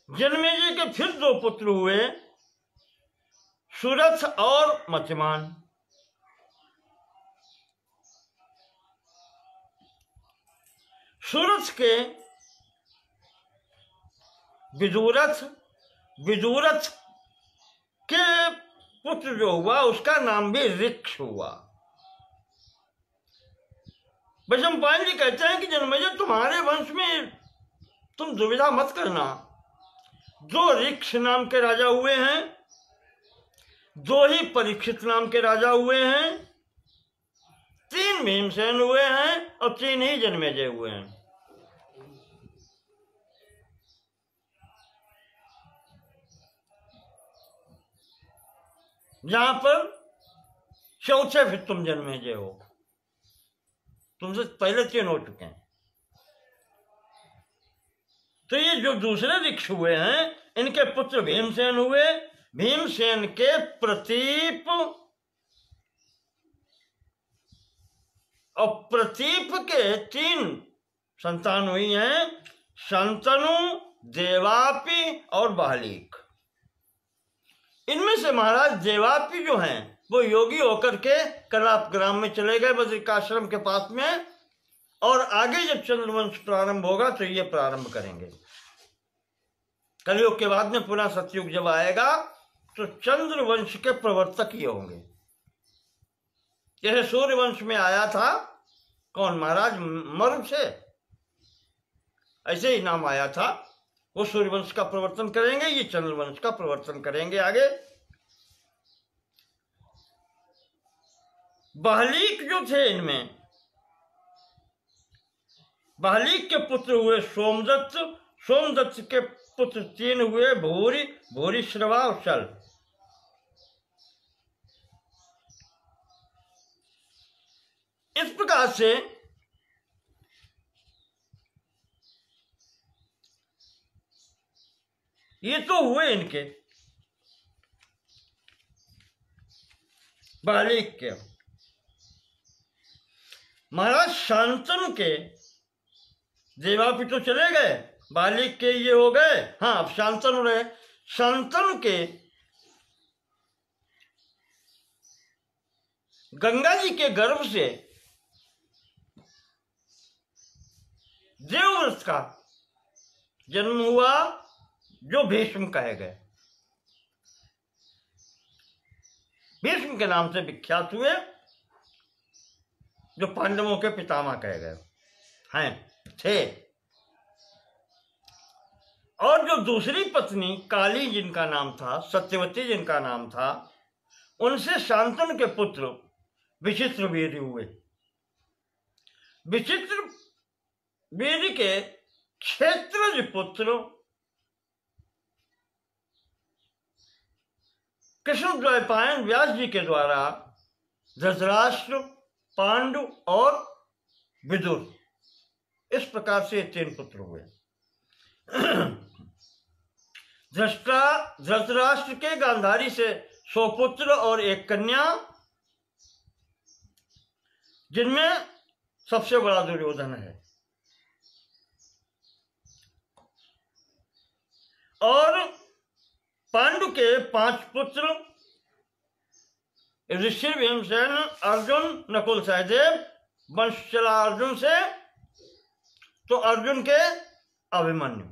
जन्मेजय के फिर 2 पुत्र हुए, सुरथ और मतिमान। सुरथ के विदुरथ, विदुरथ के पुत्र जो हुआ उसका नाम भी ऋक्ष हुआ। वैशंपायन जी कहते हैं कि जन्मेजय तुम्हारे वंश में तुम दुविधा मत करना। 2 ऋक्ष नाम के राजा हुए हैं, 2 ही परीक्षित नाम के राजा हुए हैं, 3 भीमसेन हुए हैं और 3 ही जन्मेजय हुए हैं। जहां पर चौथे फिर तुम जन्मेजय हो, तुमसे पहले 3 हो चुके हैं। तो ये जो दूसरे ऋक्ष हुए हैं, इनके पुत्र भीमसेन हुए। भीमसेन के प्रतीप, और प्रतीप के 3 संतान हुई हैं, शंतनु, देवापी और बाहलिक। इनमें से महाराज देवापी जो हैं वो योगी होकर के कलाप ग्राम में चले गए, बद्रिकाश्रम के पास में, और आगे जब चंद्रवंश प्रारंभ होगा तो ये प्रारंभ करेंगे। कलयुग के बाद में पुनः सतयुग जब आएगा तो चंद्रवंश के प्रवर्तक ये होंगे। जैसे सूर्यवंश में आया था कौन, महाराज मरु से, ऐसे ही नाम आया था। वो सूर्यवंश का प्रवर्तन करेंगे, ये चंद्रवंश का प्रवर्तन करेंगे आगे। बाहलिक जो थे, इनमें बाहलिक के पुत्र हुए सोमदत्त। सोमदत्त के पुत्र 3 हुए, भूरि, भूरिश्रवा और शल। इस प्रकार से ये तो हुए इनके बाहलिक के। महाराज शांतनु के, देवापी तो चले गए, बाहलिक के ये हो गए। हाँ, अब शांतनु रहे। शांतनु के गंगा जी के गर्भ से देवव्रत का जन्म हुआ, जो भीष्म कहे गए, भीष्म के नाम से विख्यात हुए, जो पांडवों के पितामह कहे गए हैं थे। और जो दूसरी पत्नी काली जिनका नाम था, सत्यवती जिनका नाम था, उनसे शांतनु के पुत्र विचित्र वीर हुए। विचित्र वीर के क्षेत्रज पुत्र कृष्णद्वैपायन व्यास जी के द्वारा धृतराष्ट्र, पांडु और विदुर, इस प्रकार से 3 पुत्र हुए। धृतराष्ट्र के गांधारी से 100 पुत्र और 1 कन्या, जिनमें सबसे बड़ा दुर्योधन है। और पांडु के 5 पुत्र, युधिष्ठिर, भीमसेन, अर्जुन, नकुल, सहदेव। वंश चला अर्जुन से, तो अर्जुन के अभिमन्यु,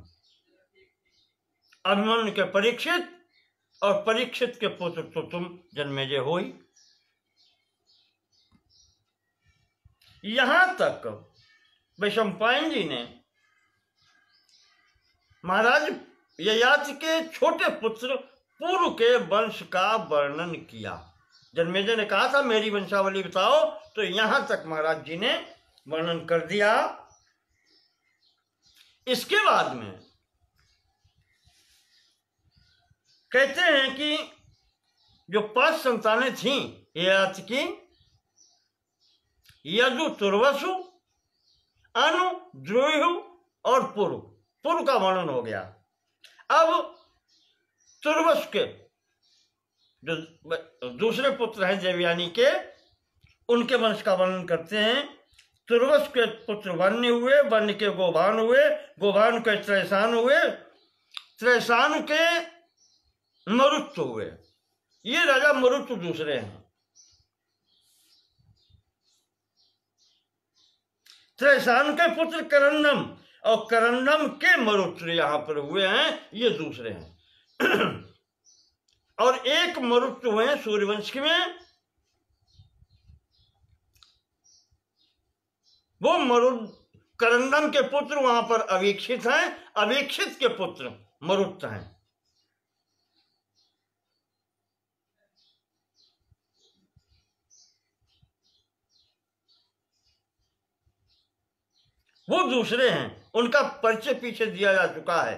अभिमन्यु के परीक्षित, और परीक्षित के पुत्र तो तुम जन्मेजय हो ही। यहां तक वैशंपायन जी ने महाराज ययाति के छोटे पुत्र पूर्व के वंश का वर्णन किया। जन्मेजय ने कहा था मेरी वंशावली बताओ, तो यहां तक महाराज जी ने वर्णन कर दिया। इसके बाद में कहते हैं कि जो 5 संतानें थीं ययाति की, यदु, तुर्वसु, अनु, द्रोहु और पुरु। पुरु का वर्णन हो गया। अब तुर्वस के जो दूसरे पुत्र हैं देवयानी के, उनके वंश का वर्णन करते हैं। तुर्वस के पुत्र वन्य हुए, वन्य के गोभान हुए, गोभान के त्रैसान हुए, त्रैसान के मरुत हुए। ये राजा मरुत दूसरे हैं। त्रैसान के पुत्र करंदम, और करंदम के मरुत यहां पर हुए हैं, ये दूसरे हैं। और एक मरुत हुए हैं सूर्यवंश में, वो मरुत करंदम के पुत्र वहां पर अवीक्षित हैं, अवीक्षित के पुत्र मरुत हैं। वो दूसरे हैं, उनका परिचय पीछे दिया जा चुका है।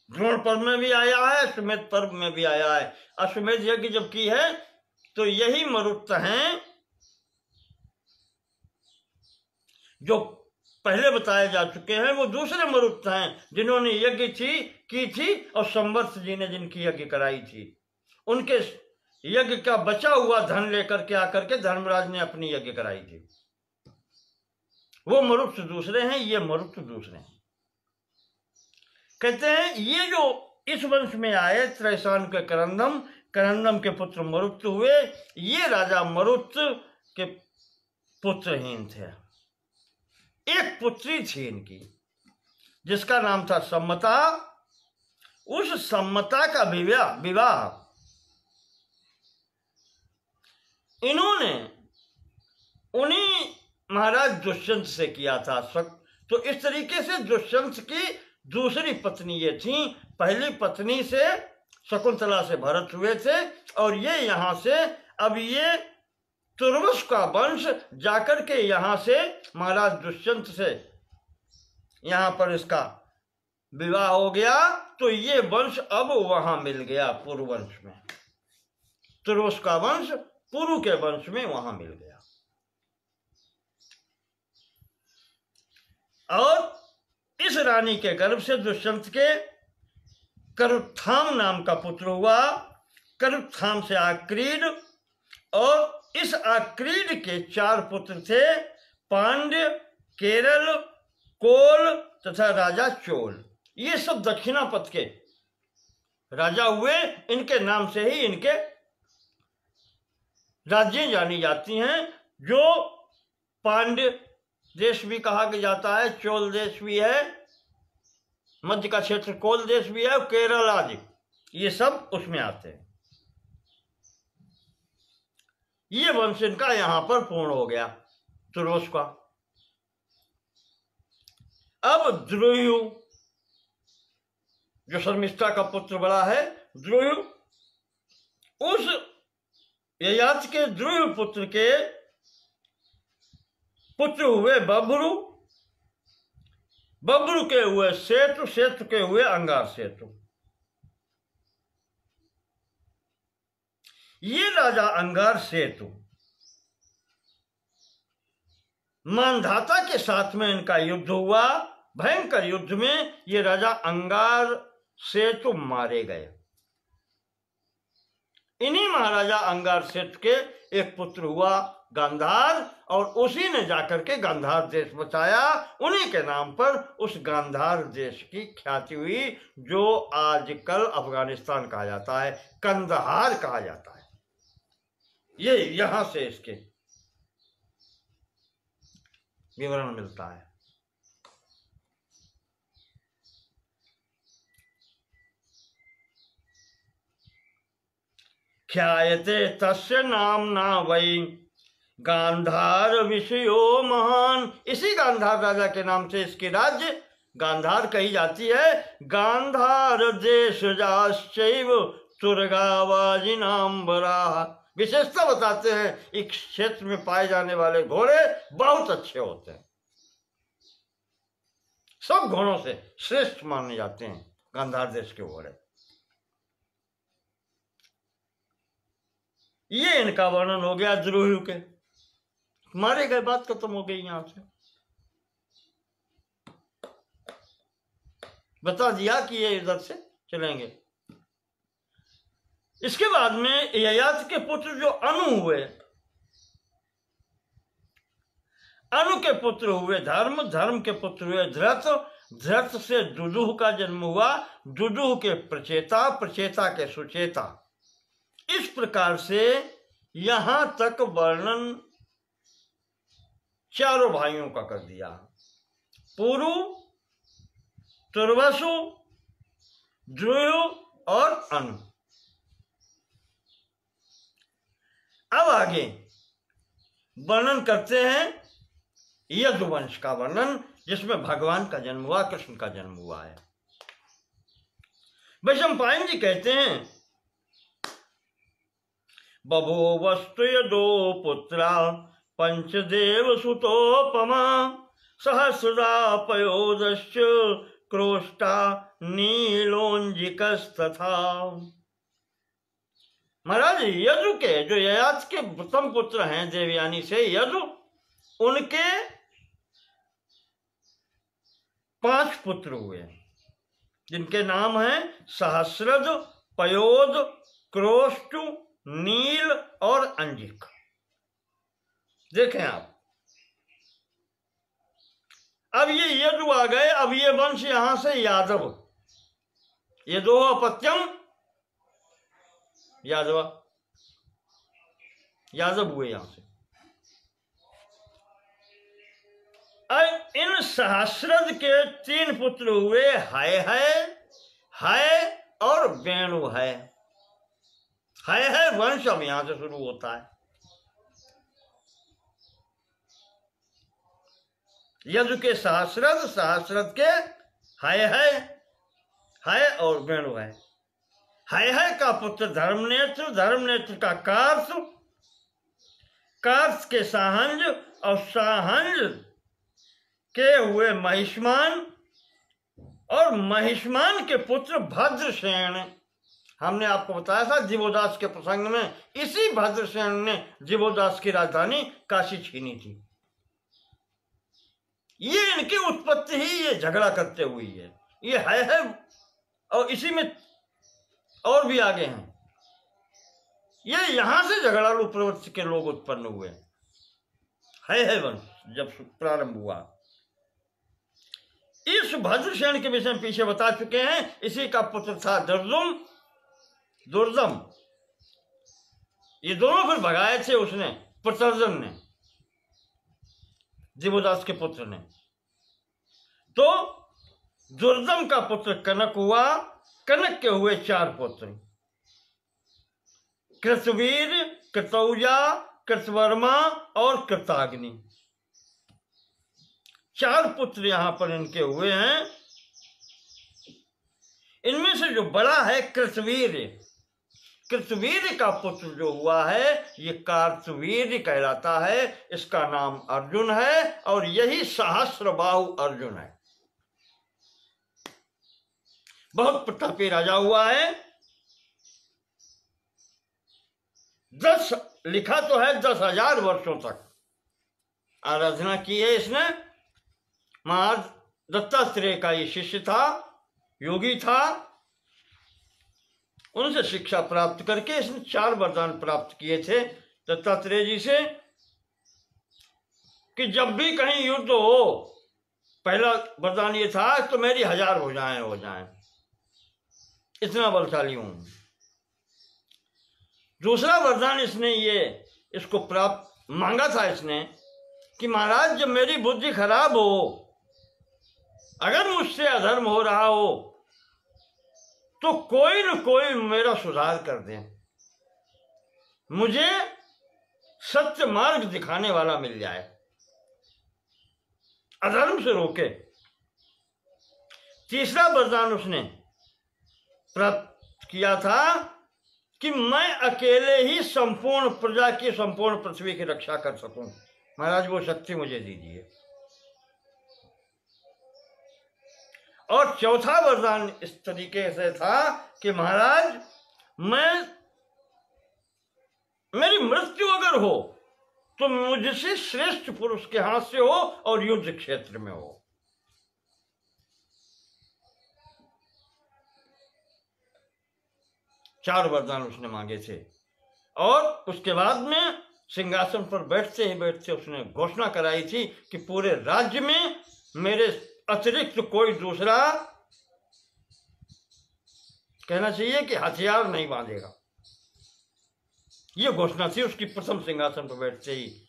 द्रोण पर्व में भी आया है, अश्वमेध पर्व में भी आया है। अश्वमेध यज्ञ जब की है तो यही मरुत हैं जो पहले बताए जा चुके हैं, वो दूसरे मरुत हैं जिन्होंने यज्ञ की थी और संवर्त जी ने जिनकी यज्ञ कराई थी, उनके यज्ञ का बचा हुआ धन लेकर के आकर के धर्मराज ने अपनी यज्ञ कराई थी। वो मरुत दूसरे हैं, ये मरुत दूसरे हैं। कहते हैं ये जो इस वंश में आए त्रैसान के करंदम, करंदम के पुत्र मरुत हुए। ये राजा मरुत के पुत्रहीन थे। एक पुत्री थी इनकी जिसका नाम था सम्मता। उस सम्मता का विवाह इन्होंने उन्हीं महाराज दुष्यंत से किया था। तो इस तरीके से दुष्यंत की दूसरी पत्नी ये थी। पहली पत्नी से शकुंतला से भरत हुए थे और ये यहां से अब ये तुर्वस का वंश जाकर के यहां से महाराज दुष्यंत से यहां पर इसका विवाह हो गया। तो ये वंश अब वहां मिल गया पुरुवंश में। तुर्वस का वंश पुरु के वंश में वहां मिल गया। और इस रानी के गर्भ से दुष्यंत के करुत्थाम नाम का पुत्र हुआ। करुत्थाम से आक्रीड, और इस आक्रीड के 4 पुत्र थे, पांड्य, केरल, कोल तथा राजा चोल। ये सब दक्षिणापथ के राजा हुए। इनके नाम से ही इनके राज्य जानी जाती हैं। जो पांड्य देश भी कहा जाता है, चोल देश भी है, मध्य का क्षेत्र कोल देश भी है, केरल आदि, ये सब उसमें आते हैं। ये वंश इनका यहां पर पूर्ण हो गया तुर्वस का। अब द्रुयु जो शर्मिष्ठा का पुत्र बड़ा है, द्रुयु, उस ययाति के द्रुयु पुत्र के पुत्र हुए बब्रू, बब्रू के हुए सेतु, सेतु के हुए अंगार सेतु। ये राजा अंगार सेतु मानधाता के साथ में इनका युद्ध हुआ। भयंकर युद्ध में ये राजा अंगार सेतु मारे गए। इन्हीं महाराजा अंगार सेतु के एक पुत्र हुआ गांधार, और उसी ने जाकर के गांधार देश बचाया। उन्हीं के नाम पर उस गांधार देश की ख्याति हुई, जो आजकल अफगानिस्तान कहा जाता है, कंदहार कहा जाता है। ये यहां से इसके विवरण मिलता है। ख्यायते तस्य नामना वै गांधार विषयो महान। इसी गांधार राजा के नाम से इसकी राज्य गांधार कही जाती है। गांधार देश जाश्चैव तुर्गावाजिनांबरा। विशेषता बताते हैं, इस क्षेत्र में पाए जाने वाले घोड़े बहुत अच्छे होते हैं, सब घोड़ों से श्रेष्ठ माने जाते हैं गांधार देश के घोड़े। ये इनका वर्णन हो गया द्रुयु के। मारे गए, बात खत्म हो गई। यहां से बता दिया कि ये इधर से चलेंगे। इसके बाद में ययाति के पुत्र जो अनु हुए, अनु के पुत्र हुए धर्म, धर्म के पुत्र हुए धृत, धृत से दुदुह का जन्म हुआ, दुदुह के प्रचेता, प्रचेता के सुचेता। इस प्रकार से यहां तक वर्णन चारों भाइयों का कर दिया। पुरु, तुर्वसु, द्रुयु और अनु। अब आगे वर्णन करते हैं यदुवंश का वर्णन, जिसमें भगवान का जन्म हुआ, कृष्ण का जन्म हुआ है। वैशंपायन जी कहते हैं, बभूवस्तु यदो पुत्रा पंचदेव सुतोपमा सहस्रदा पयोदश्च क्रोष्टा नीलोंजिकस्तथा। महाराज यजु के, जो ययाति के प्रथम पुत्र हैं देवयानी से यजु, उनके 5 पुत्र हुए जिनके नाम हैं सहस्रज, पयोद, क्रोष्टु, नील और अंजिक। देखें आप, अब ये यदु आ गए। अब ये वंश यहां से यादव, ये दो अपत्यम यादव हुए यहां से। अब इन सहस्रज के 3 पुत्र हुए, है और वेणु है। वंश अब यहां से शुरू होता है। यजु के सहस्रज के है और वेणु है। का पुत्र धर्मनेत्र का कार्स के साहंज, और साहंज के हुए महिष्मान, और महिष्मान के पुत्र भद्रसेन। हमने आपको बताया था जीवोदास के प्रसंग में, इसी भद्रसेन ने जीवोदास की राजधानी काशी छीनी थी। ये इनकी उत्पत्ति ही ये झगड़ा करते हुई है। ये है और इसी में और भी आगे हैं। ये यहां से झगड़ालू प्रवृत्ति के लोग उत्पन्न हुए। है वंश जब प्रारंभ हुआ। इस भद्रसेन के विषय में पीछे बता चुके हैं। इसी का पुत्र था दुर्दम। ये दोनों फिर भगाए थे उसने, प्रतर्जन ने, जीवोदास के पुत्र ने। तो दुर्दम का पुत्र कनक हुआ। कनक के हुए 4 पुत्र, कृतवीर, कृतौजा, कृतवर्मा और कृताग्नि। 4 पुत्र यहां पर इनके हुए हैं। इनमें से जो बड़ा है कृतवीर का पुत्र जो हुआ है, ये कार्तवीर्य कहलाता है। इसका नाम अर्जुन है और यही सहस्रबाहु अर्जुन है। बहुत प्रतापी राजा हुआ है। 10 लिखा तो है 10,000 वर्षों तक आराधना की है इसने। महाराज दत्तात्रेय का ये शिष्य था, योगी था। उनसे शिक्षा प्राप्त करके इसने 4 वरदान प्राप्त किए थे दत्तात्रेय जी से, कि जब भी कहीं युद्ध हो, पहला वरदान ये था तो मेरी 1000 हो जाएं, इतना बलशाली हूं। दूसरा वरदान इसने इसको प्राप्त मांगा था इसने, कि महाराज जब मेरी बुद्धि खराब हो, अगर मुझसे अधर्म हो रहा हो, तो कोई न कोई मेरा सुधार कर दे, मुझे सत्य मार्ग दिखाने वाला मिल जाए, अधर्म से रोके। तीसरा वरदान उसने प्राप्त किया था कि मैं अकेले ही संपूर्ण प्रजा की, संपूर्ण पृथ्वी की रक्षा कर सकूं। महाराज वो शक्ति मुझे दीजिए। और चौथा वरदान इस तरीके से था कि महाराज मेरी मृत्यु अगर हो तो मुझसे श्रेष्ठ पुरुष के हाथ से हो और युद्ध क्षेत्र में हो। चार वरदान उसने मांगे थे। और उसके बाद में सिंहासन पर बैठते उसने घोषणा कराई थी कि पूरे राज्य में मेरे अतिरिक्त कोई दूसरा, कहना चाहिए कि हथियार नहीं बांधेगा। यह घोषणा थी उसकी प्रथम सिंहासन पर बैठते ही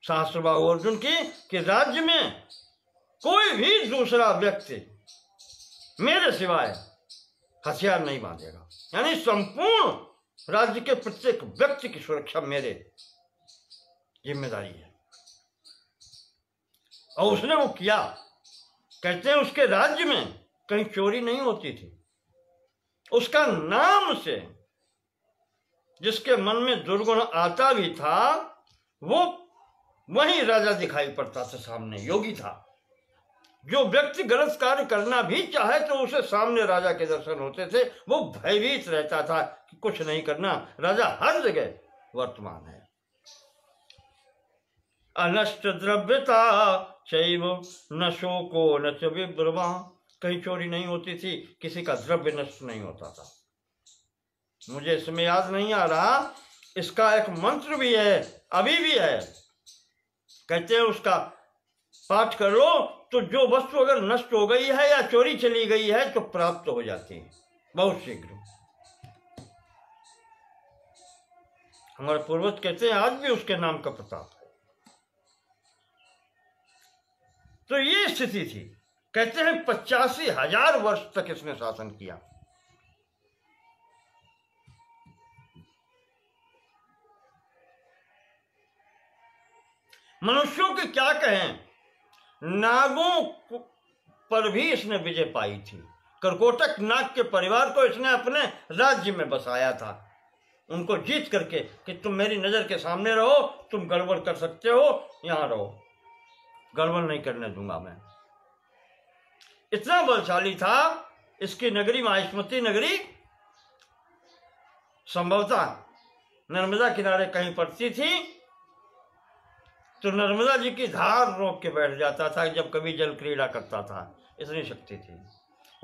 सहस्रबाहु अर्जुन की, कि राज्य में कोई भी दूसरा व्यक्ति मेरे सिवाय हथियार नहीं बांधेगा। यानी संपूर्ण राज्य के प्रत्येक व्यक्ति की सुरक्षा मेरे जिम्मेदारी है। और उसने वो किया। कहते हैं उसके राज्य में कहीं चोरी नहीं होती थी। उसका नाम से जिसके मन में दुर्गुण आता भी था, वो वही राजा दिखाई पड़ता था सामने, योगी था। जो व्यक्ति गलत कार्य करना भी चाहे तो उसे सामने राजा के दर्शन होते थे, वो भयभीत रहता था कि कुछ नहीं करना, राजा हर जगह वर्तमान है। अनष्ट द्रव्यता शैव न शोको न च विभ्रमा, कहीं चोरी नहीं होती थी, किसी का द्रव्य नष्ट नहीं होता था। मुझे इसमें याद नहीं आ रहा, इसका एक मंत्र भी है, अभी भी है, कहते हैं उसका पाठ कर लो तो जो वस्तु अगर नष्ट हो गई है या चोरी चली गई है तो प्राप्त हो जाती है बहुत शीघ्र। हमारे पूर्वज कहते हैं आज भी उसके नाम का प्रताप है। तो ये स्थिति थी। कहते हैं 85,000 वर्ष तक इसने शासन किया। मनुष्यों के क्या कहें, नागों पर भी इसने विजय पाई थी। कर्कोटक नाग के परिवार को इसने अपने राज्य में बसाया था, उनको जीत करके कि तुम मेरी नजर के सामने रहो, तुम गड़बड़ कर सकते हो, यहां रहो, गड़बड़ नहीं करने दूंगा मैं। इतना बलशाली था। इसकी नगरी माहिष्मती नगरी संभवतः नर्मदा किनारे कहीं पड़ती थी, तो नर्मदा जी की धार रोक के बैठ जाता था जब कभी जल क्रीड़ा करता था, इतनी शक्ति थी।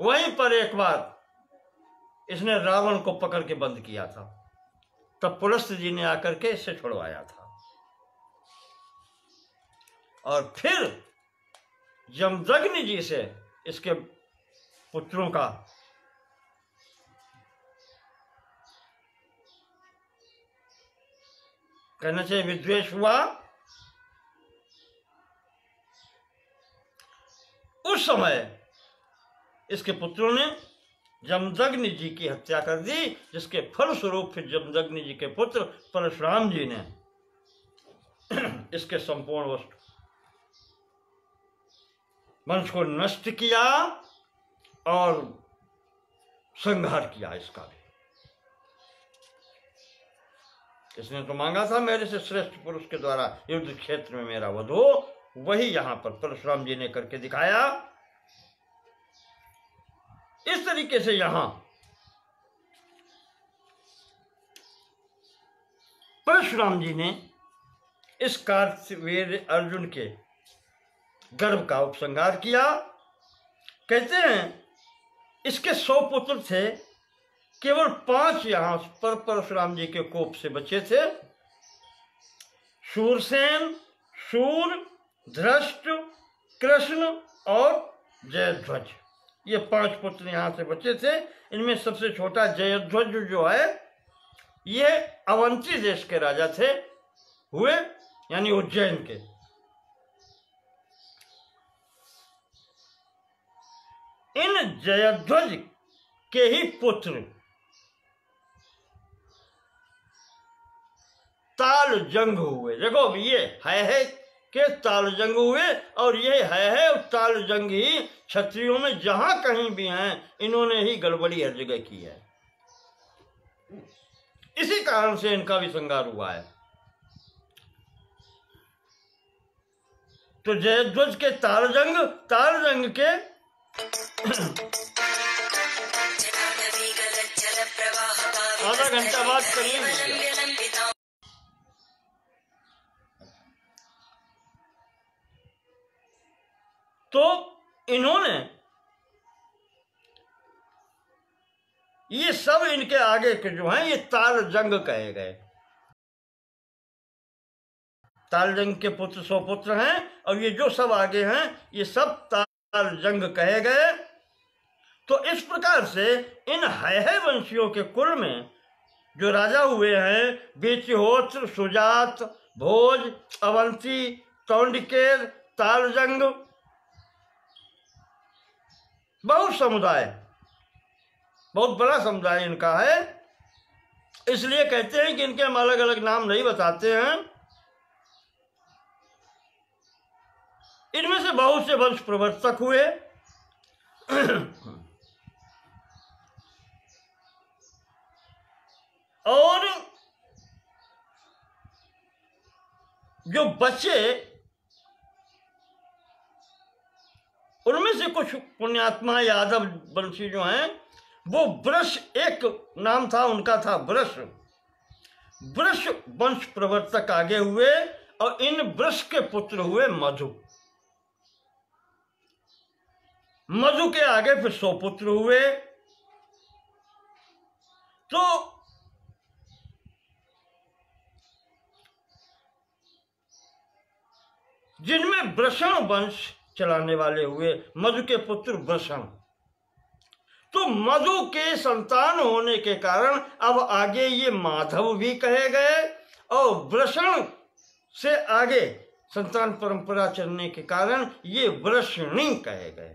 वहीं पर एक बार इसने रावण को पकड़ के बंद किया था, तब पुलस्त जी ने आकर के इससे छुड़वाया था। और फिर जमदग्नि जी से इसके पुत्रों का कहना चाहिए विद्वेष हुआ। उस समय इसके पुत्रों ने जमदग्नि जी की हत्या कर दी, जिसके फलस्वरूप फिर जमदग्नि जी के पुत्र परशुराम जी ने इसके संपूर्ण वंश को नष्ट किया और संहार किया इसका भी। इसने तो मांगा था मेरे से श्रेष्ठ पुरुष के द्वारा युद्ध क्षेत्र में मेरा वध हो, वही यहां पर परशुराम जी ने करके दिखाया। इस तरीके से यहां परशुराम जी ने इस कार्तवीर्य अर्जुन के गर्भ का उपसंहार किया। कहते हैं इसके 100 पुत्र थे, केवल 5 यहां पर परशुराम जी के कोप से बचे थे। शूरसेन, शूर, धृष्ट, कृष्ण और जयध्वज, ये 5 पुत्र यहां से बचे थे। इनमें सबसे छोटा जयध्वज जो है, ये अवंती देश के राजा थे हुए, यानी उज्जैन के। इन जयध्वज के ही पुत्र ताल जंग हुए। देखो ये है के ताल जंग हुए, और ये है ताल जंग ही क्षत्रियों में जहां कहीं भी हैं, इन्होंने ही गड़बड़ी हर जगह की है। इसी कारण से इनका भी संहार हुआ है। तो जयध्वज के ताल जंग के आधा घंटा बाद करिए। तो इन्होंने ये सब इनके आगे के जो हैं, ये ताल जंग कहे गए। ताल जंग के पुत्र 100 पुत्र हैं, और ये जो सब आगे हैं ये सब ताल जंग कहे गए। तो इस प्रकार से इन है वंशियों के कुल में जो राजा हुए हैं, बेचिहोत्र, सुजात, भोज, अवंती, तौंडिकेर, तालजंग, बहुत समुदाय, बहुत बड़ा समुदाय इनका है। इसलिए कहते हैं कि इनके हम अलग अलग नाम नहीं बताते हैं। इनमें से बहुत से वंश प्रवर्तक हुए। और जो बच्चे उनमें से कुछ पुण्यात्मा यादव वंशी जो हैं वो वृष, एक नाम था उनका, था वृष। वृष वंश प्रवर्तक आगे हुए और इन वृष के पुत्र हुए मधु। मधु के आगे फिर 100 पुत्र हुए। तो जिनमें वृषण वंश चलाने वाले हुए मधु के पुत्र वृषण। तो मधु के संतान होने के कारण अब आगे ये माधव भी कहे गए और वृषण से आगे संतान परंपरा चलने के कारण ये वृषणी कहे गए।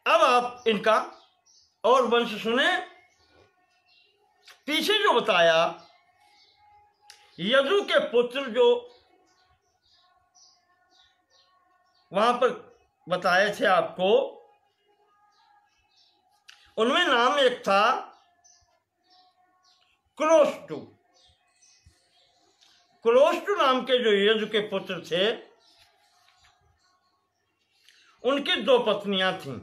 अब आप इनका और वंश सुने। पीछे जो बताया यदु के पुत्र जो वहां पर बताए थे आपको, उनमें नाम एक था क्रोष्टु। क्रोष्टु नाम के जो यदु के पुत्र थे उनकी 2 पत्नियां थीं,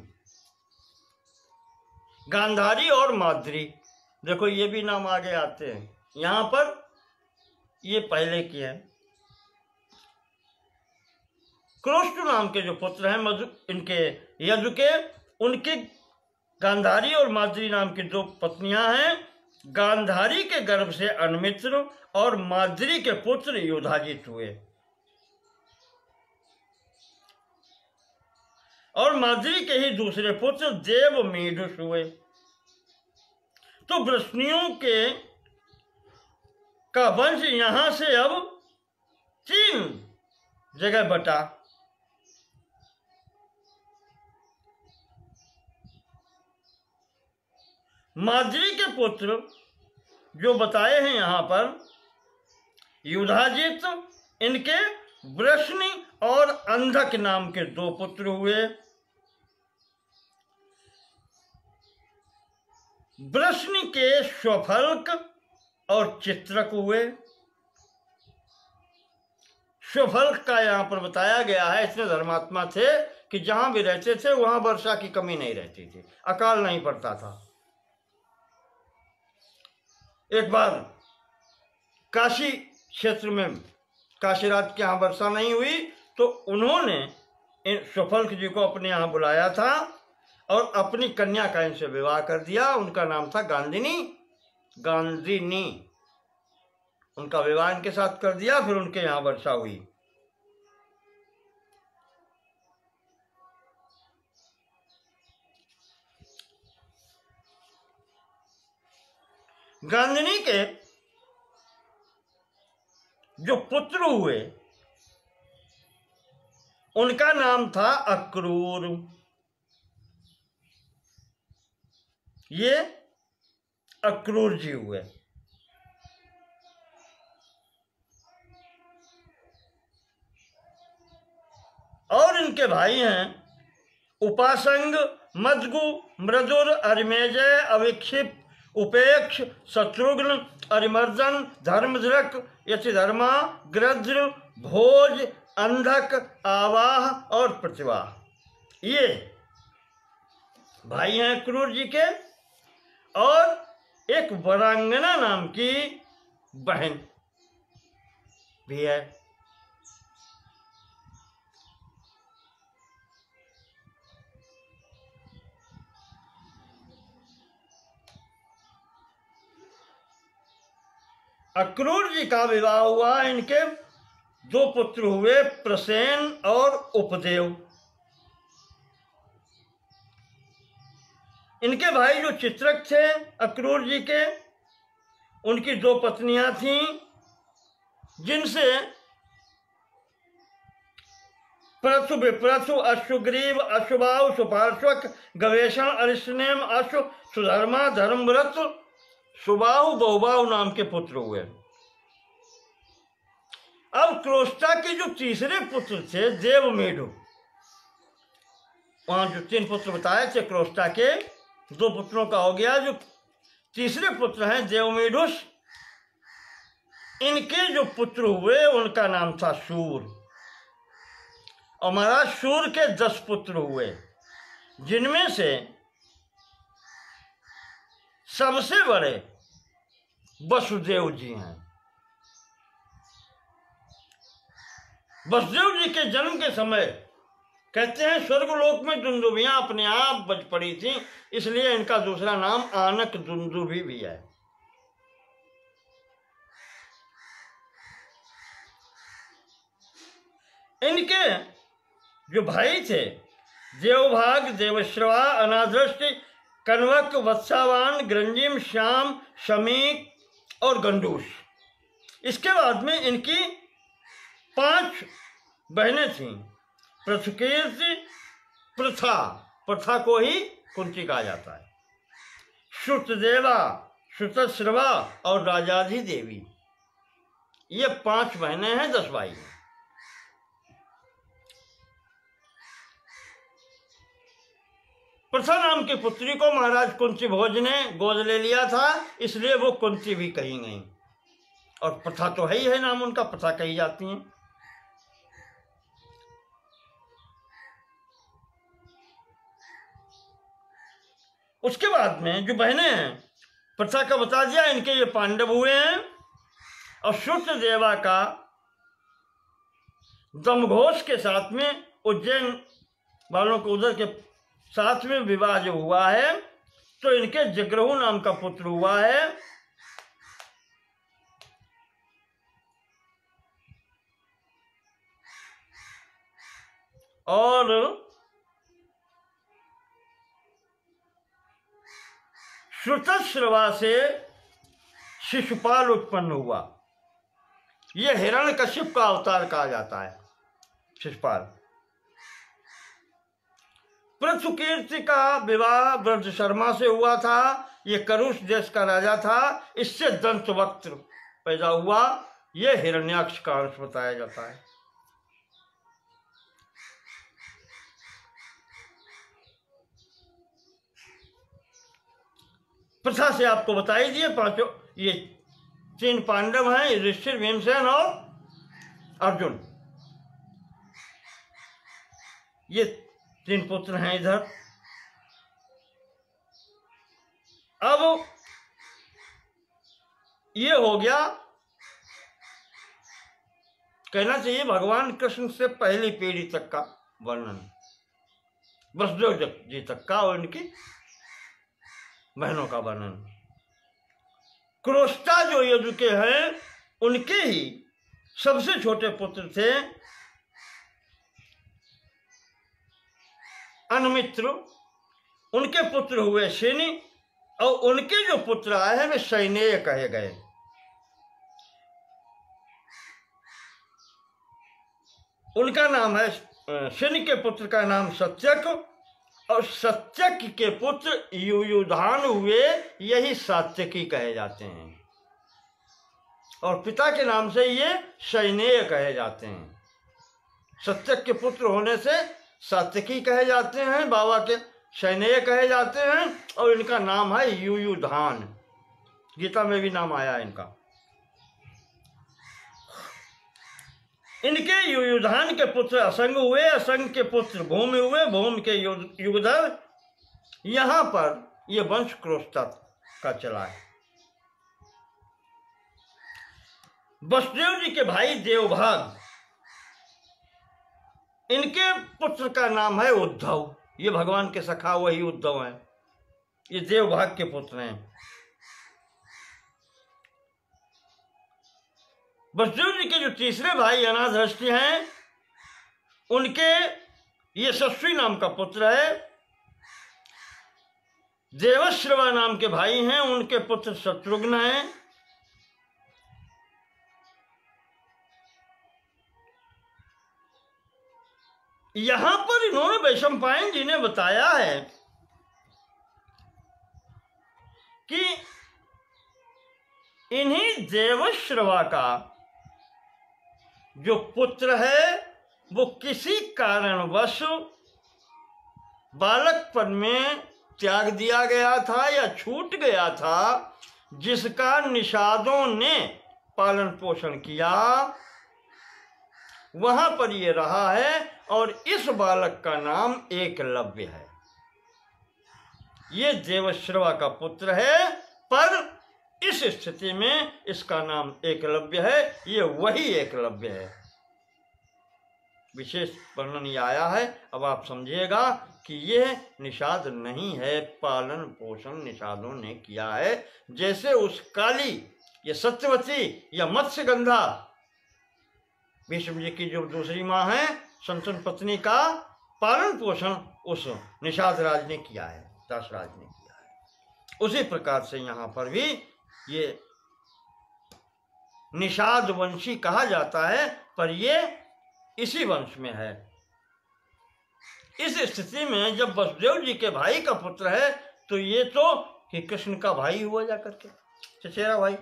गांधारी और माद्री। देखो ये भी नाम आगे आते हैं, यहां पर ये पहले की है। क्रोष्टु नाम के जो पुत्र हैं मधु, इनके यदु के, उनके गांधारी और माद्री नाम की 2 पत्नियां हैं। गांधारी के गर्भ से अनमित्र और माद्री के पुत्र युधाजित हुए और माद्री के ही दूसरे पुत्र देवमीढुष हुए। तो वृष्णियों के का वंश यहां से अब 3 जगह बटा। माद्री के पुत्र जो बताए हैं यहां पर युधाजित, इनके वृष्णि और अंधक नाम के 2 पुत्र हुए। वृष्णि के स्वफल्क और चित्रक हुए। स्वफल्क का यहां पर बताया गया है, इसमें धर्मात्मा थे कि जहां भी रहते थे वहां वर्षा की कमी नहीं रहती थी, अकाल नहीं पड़ता था। एक बार काशी क्षेत्र में काशीराज के यहाँ वर्षा नहीं हुई तो उन्होंने इन स्वफल्क जी को अपने यहाँ बुलाया था और अपनी कन्या का इनसे विवाह कर दिया। उनका नाम था गांधिनी। उनका विवाह इनके साथ कर दिया, फिर उनके यहाँ वर्षा हुई। गांधिनी के जो पुत्र हुए उनका नाम था अक्रूर। ये अक्रूर जी हुए। और इनके भाई हैं उपासंग, मदगु, मृदुर, अरिमेजय, अविक्षिप, उपेक्ष, शत्रुघ्न, अरिमर्दन, धर्मधृक, यतिधर्मा, गृध्र, भोज, अंधक, आवाह और प्रतिवाह। ये भाई हैं क्रूर जी के। और एक वरांगना नाम की बहन भी है। अक्रूर जी का विवाह हुआ, इनके 2 पुत्र हुए, प्रसेन और उपदेव। इनके भाई जो चित्रक थे अक्रूर जी के, उनकी 2 पत्नियां थीं जिनसे प्रथु, विप्रथु, अश्वग्रीव, अश्वभाव, सुपार्श्वक, गवेषण, अरिष्टनेम, अश्व, सुधर्मा, धर्मव्रत, सुबाहु, बहुबाहु नाम के पुत्र हुए। अब क्रोष्टा के जो तीसरे पुत्र थे देवमेढु, वहां जो 3 पुत्र बताए थे क्रोष्टा के, 2 पुत्रों का हो गया। जो तीसरे पुत्र हैं देवमेढुस। इनके जो पुत्र हुए उनका नाम था शूर। और महाराज शूर के 10 पुत्र हुए, जिनमें से सबसे बड़े वसुदेव जी हैं। वसुदेव जी के जन्म के समय कहते हैं स्वर्गलोक में दुंदुभियां अपने आप बज पड़ी थी, इसलिए इनका दूसरा नाम आनक दुंदुभि भी है। इनके जो भाई थे देवभाग, देवश्रवा, अनादृष्टि, कन्वक, वत्सावान, ग्रंजिम, श्याम, शमीक और गंडूस। इसके बाद में इनकी 5 बहनें थीं। पृथुकीर्ति, प्रथा, प्रथा को ही कुंती कहा जाता है, श्रुतदेवा, श्रुतश्रवा और राजाधि देवी। ये 5 बहनें हैं, 10 भाई हैं। प्रथा नाम की पुत्री को महाराज कुंती भोज ने गोद ले लिया था, इसलिए वो कुंती भी कही गई। और प्रथा तो है ही है, नाम उनका प्रथा कही जाती हैं। उसके बाद में जो बहनें हैं, प्रथा का बता दिया, इनके ये पांडव हुए हैं। और श्रुत देवा का दमघोष के साथ में, उज्जैन वालों को उधर के साथ में विवाह जो हुआ है, तो इनके जगरहु नाम का पुत्र हुआ है। और श्रुतश्रवा से शिशुपाल उत्पन्न हुआ। यह हिरण्यकश्यप का अवतार कहा जाता है, शिशुपाल। पृथुकीर्ति का विवाह ब्रज शर्मा से हुआ था। ये करुष देश का राजा था। इससे दंतवक्त्र पैदा हुआ। यह हिरण्याक्ष का अंश बताया जाता है। प्रथा से आपको बता ही दिए, 5 ये 3 पांडव हैं, युधिष्ठिर, भीमसेन और अर्जुन। ये 3 पुत्र हैं इधर। अब ये हो गया, कहना चाहिए भगवान कृष्ण से पहली पीढ़ी तक का वर्णन, वसुदेव जी तक का और इनकी बहनों का वर्णन। क्रोष्टा जो यदु के हैं, उनके ही सबसे छोटे पुत्र थे अनमित्र। उनके पुत्र हुए शनि, और उनके जो पुत्र आए हैं वे सैनेय कहे गए। उनका नाम है, शनि के पुत्र का नाम सत्यक, और सत्यक के पुत्र युयुधान हुए, यही सात्यकी कहे जाते हैं। और पिता के नाम से ये सैनेय कहे जाते हैं। सत्यक के पुत्र होने से सात्यकी कहे जाते हैं, बाबा के सैनेय कहे जाते हैं। और इनका नाम है युयुधान। गीता में भी नाम आया है इनका। इनके युयुधान के पुत्र असंग हुए, असंग के पुत्र भूमि हुए, भूमि के युगधर। यहां पर यह वंश क्रोष्टा का चला है। वसुदेव जी के भाई देवभाग, इनके पुत्र का नाम है उद्धव। ये भगवान के सखा वही उद्धव हैं। ये देवभाग के पुत्र हैं। वसुदेव जी के जो तीसरे भाई अनादृष्टि हैं, उनके यशस्वी नाम का पुत्र है। देवश्रवा नाम के भाई हैं, उनके पुत्र शत्रुघ्न हैं। यहां पर इन्होंने वैशंपायन जी ने बताया है कि इन्हीं देवश्रवा का जो पुत्र है वो किसी कारणवश बालकपन में त्याग दिया गया था या छूट गया था, जिसका निषादों ने पालन पोषण किया, वहां पर ये रहा है और इस बालक का नाम एकलव्य है। ये देवश्रवा का पुत्र है, पर इस स्थिति में इसका नाम एकलव्य है। ये वही एकलव्य है। विशेष वर्णन ये आया है। अब आप समझिएगा कि यह निषाद नहीं है, पालन पोषण निषादों ने किया है। जैसे उस काली या सत्यवती या मत्स्यगंधा भीष्म जी की जो दूसरी माँ है, संतन पत्नी का पालन पोषण उस निषाद राज ने किया है, दासराज ने किया है। उसी प्रकार से यहाँ पर भी ये निषाद वंशी कहा जाता है, पर ये इसी वंश में है। इस स्थिति में जब वसुदेव जी के भाई का पुत्र है, तो ये तो कि कृष्ण का भाई हुआ जा करके, चचेरा भाई।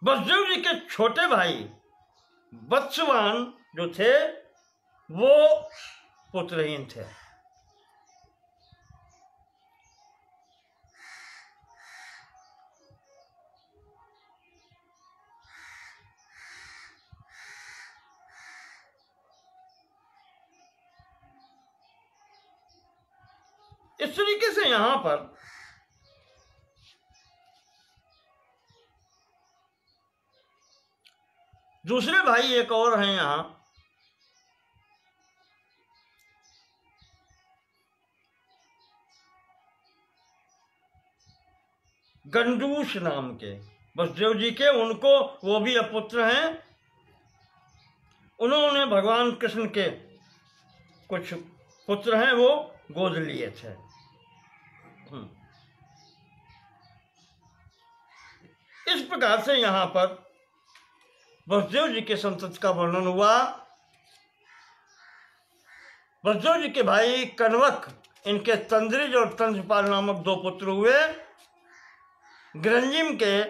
वसुदेव जी के छोटे भाई वत्सवान जो थे, वो पुत्रहीन थे। इस तरीके से यहां पर दूसरे भाई एक और हैं यहां, गंडूष नाम के, वसुदेव जी के, उनको वो भी अपुत्र हैं। उन्होंने भगवान कृष्ण के कुछ पुत्र हैं, वो गोद लिए थे। इस प्रकार से यहां पर वसुदेव जी के संतति का वर्णन हुआ। वसुदेव जी के भाई कण्वक, इनके तंद्रिज और तंजपाल नामक दो पुत्र हुए। गृंजिम के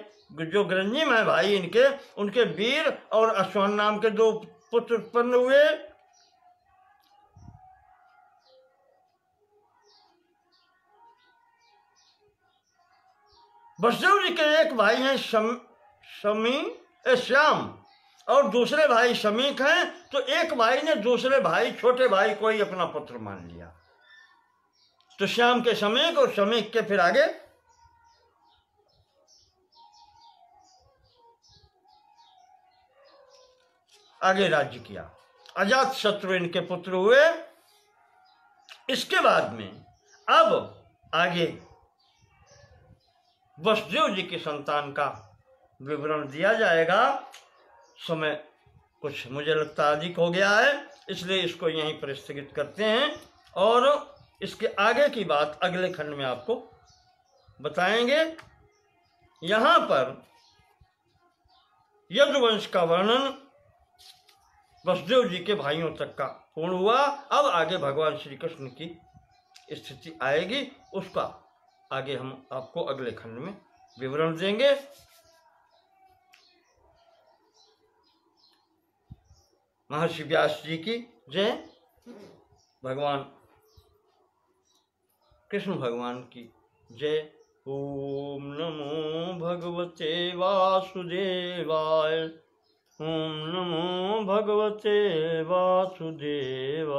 जो गृंजिम है भाई इनके, उनके वीर और अश्वान नाम के दो पुत्र उत्पन्न हुए। वसुदेव जी के एक भाई हैं श्याम और दूसरे भाई शमीक हैं। तो एक भाई ने दूसरे भाई छोटे भाई को ही अपना पुत्र मान लिया। तो श्याम के शमीक और शमीक के फिर आगे राज्य किया। अजात शत्रु इनके पुत्र हुए। इसके बाद में अब आगे वसुदेव जी की संतान का विवरण दिया जाएगा। समय कुछ मुझे लगता अधिक हो गया है, इसलिए इसको यहीं पर स्थगित करते हैं और इसके आगे की बात अगले खंड में आपको बताएंगे। यहाँ पर यदुवंश का वर्णन वसुदेव जी के भाइयों तक का पूर्ण हुआ। अब आगे भगवान श्री कृष्ण की स्थिति आएगी, उसका आगे हम आपको अगले खंड में विवरण देंगे। महर्षि व्यास जी की जय। भगवान कृष्ण भगवान की जय। ओम नमो भगवते वासुदेवाय। ओम नमो भगवते वासुदेवाय।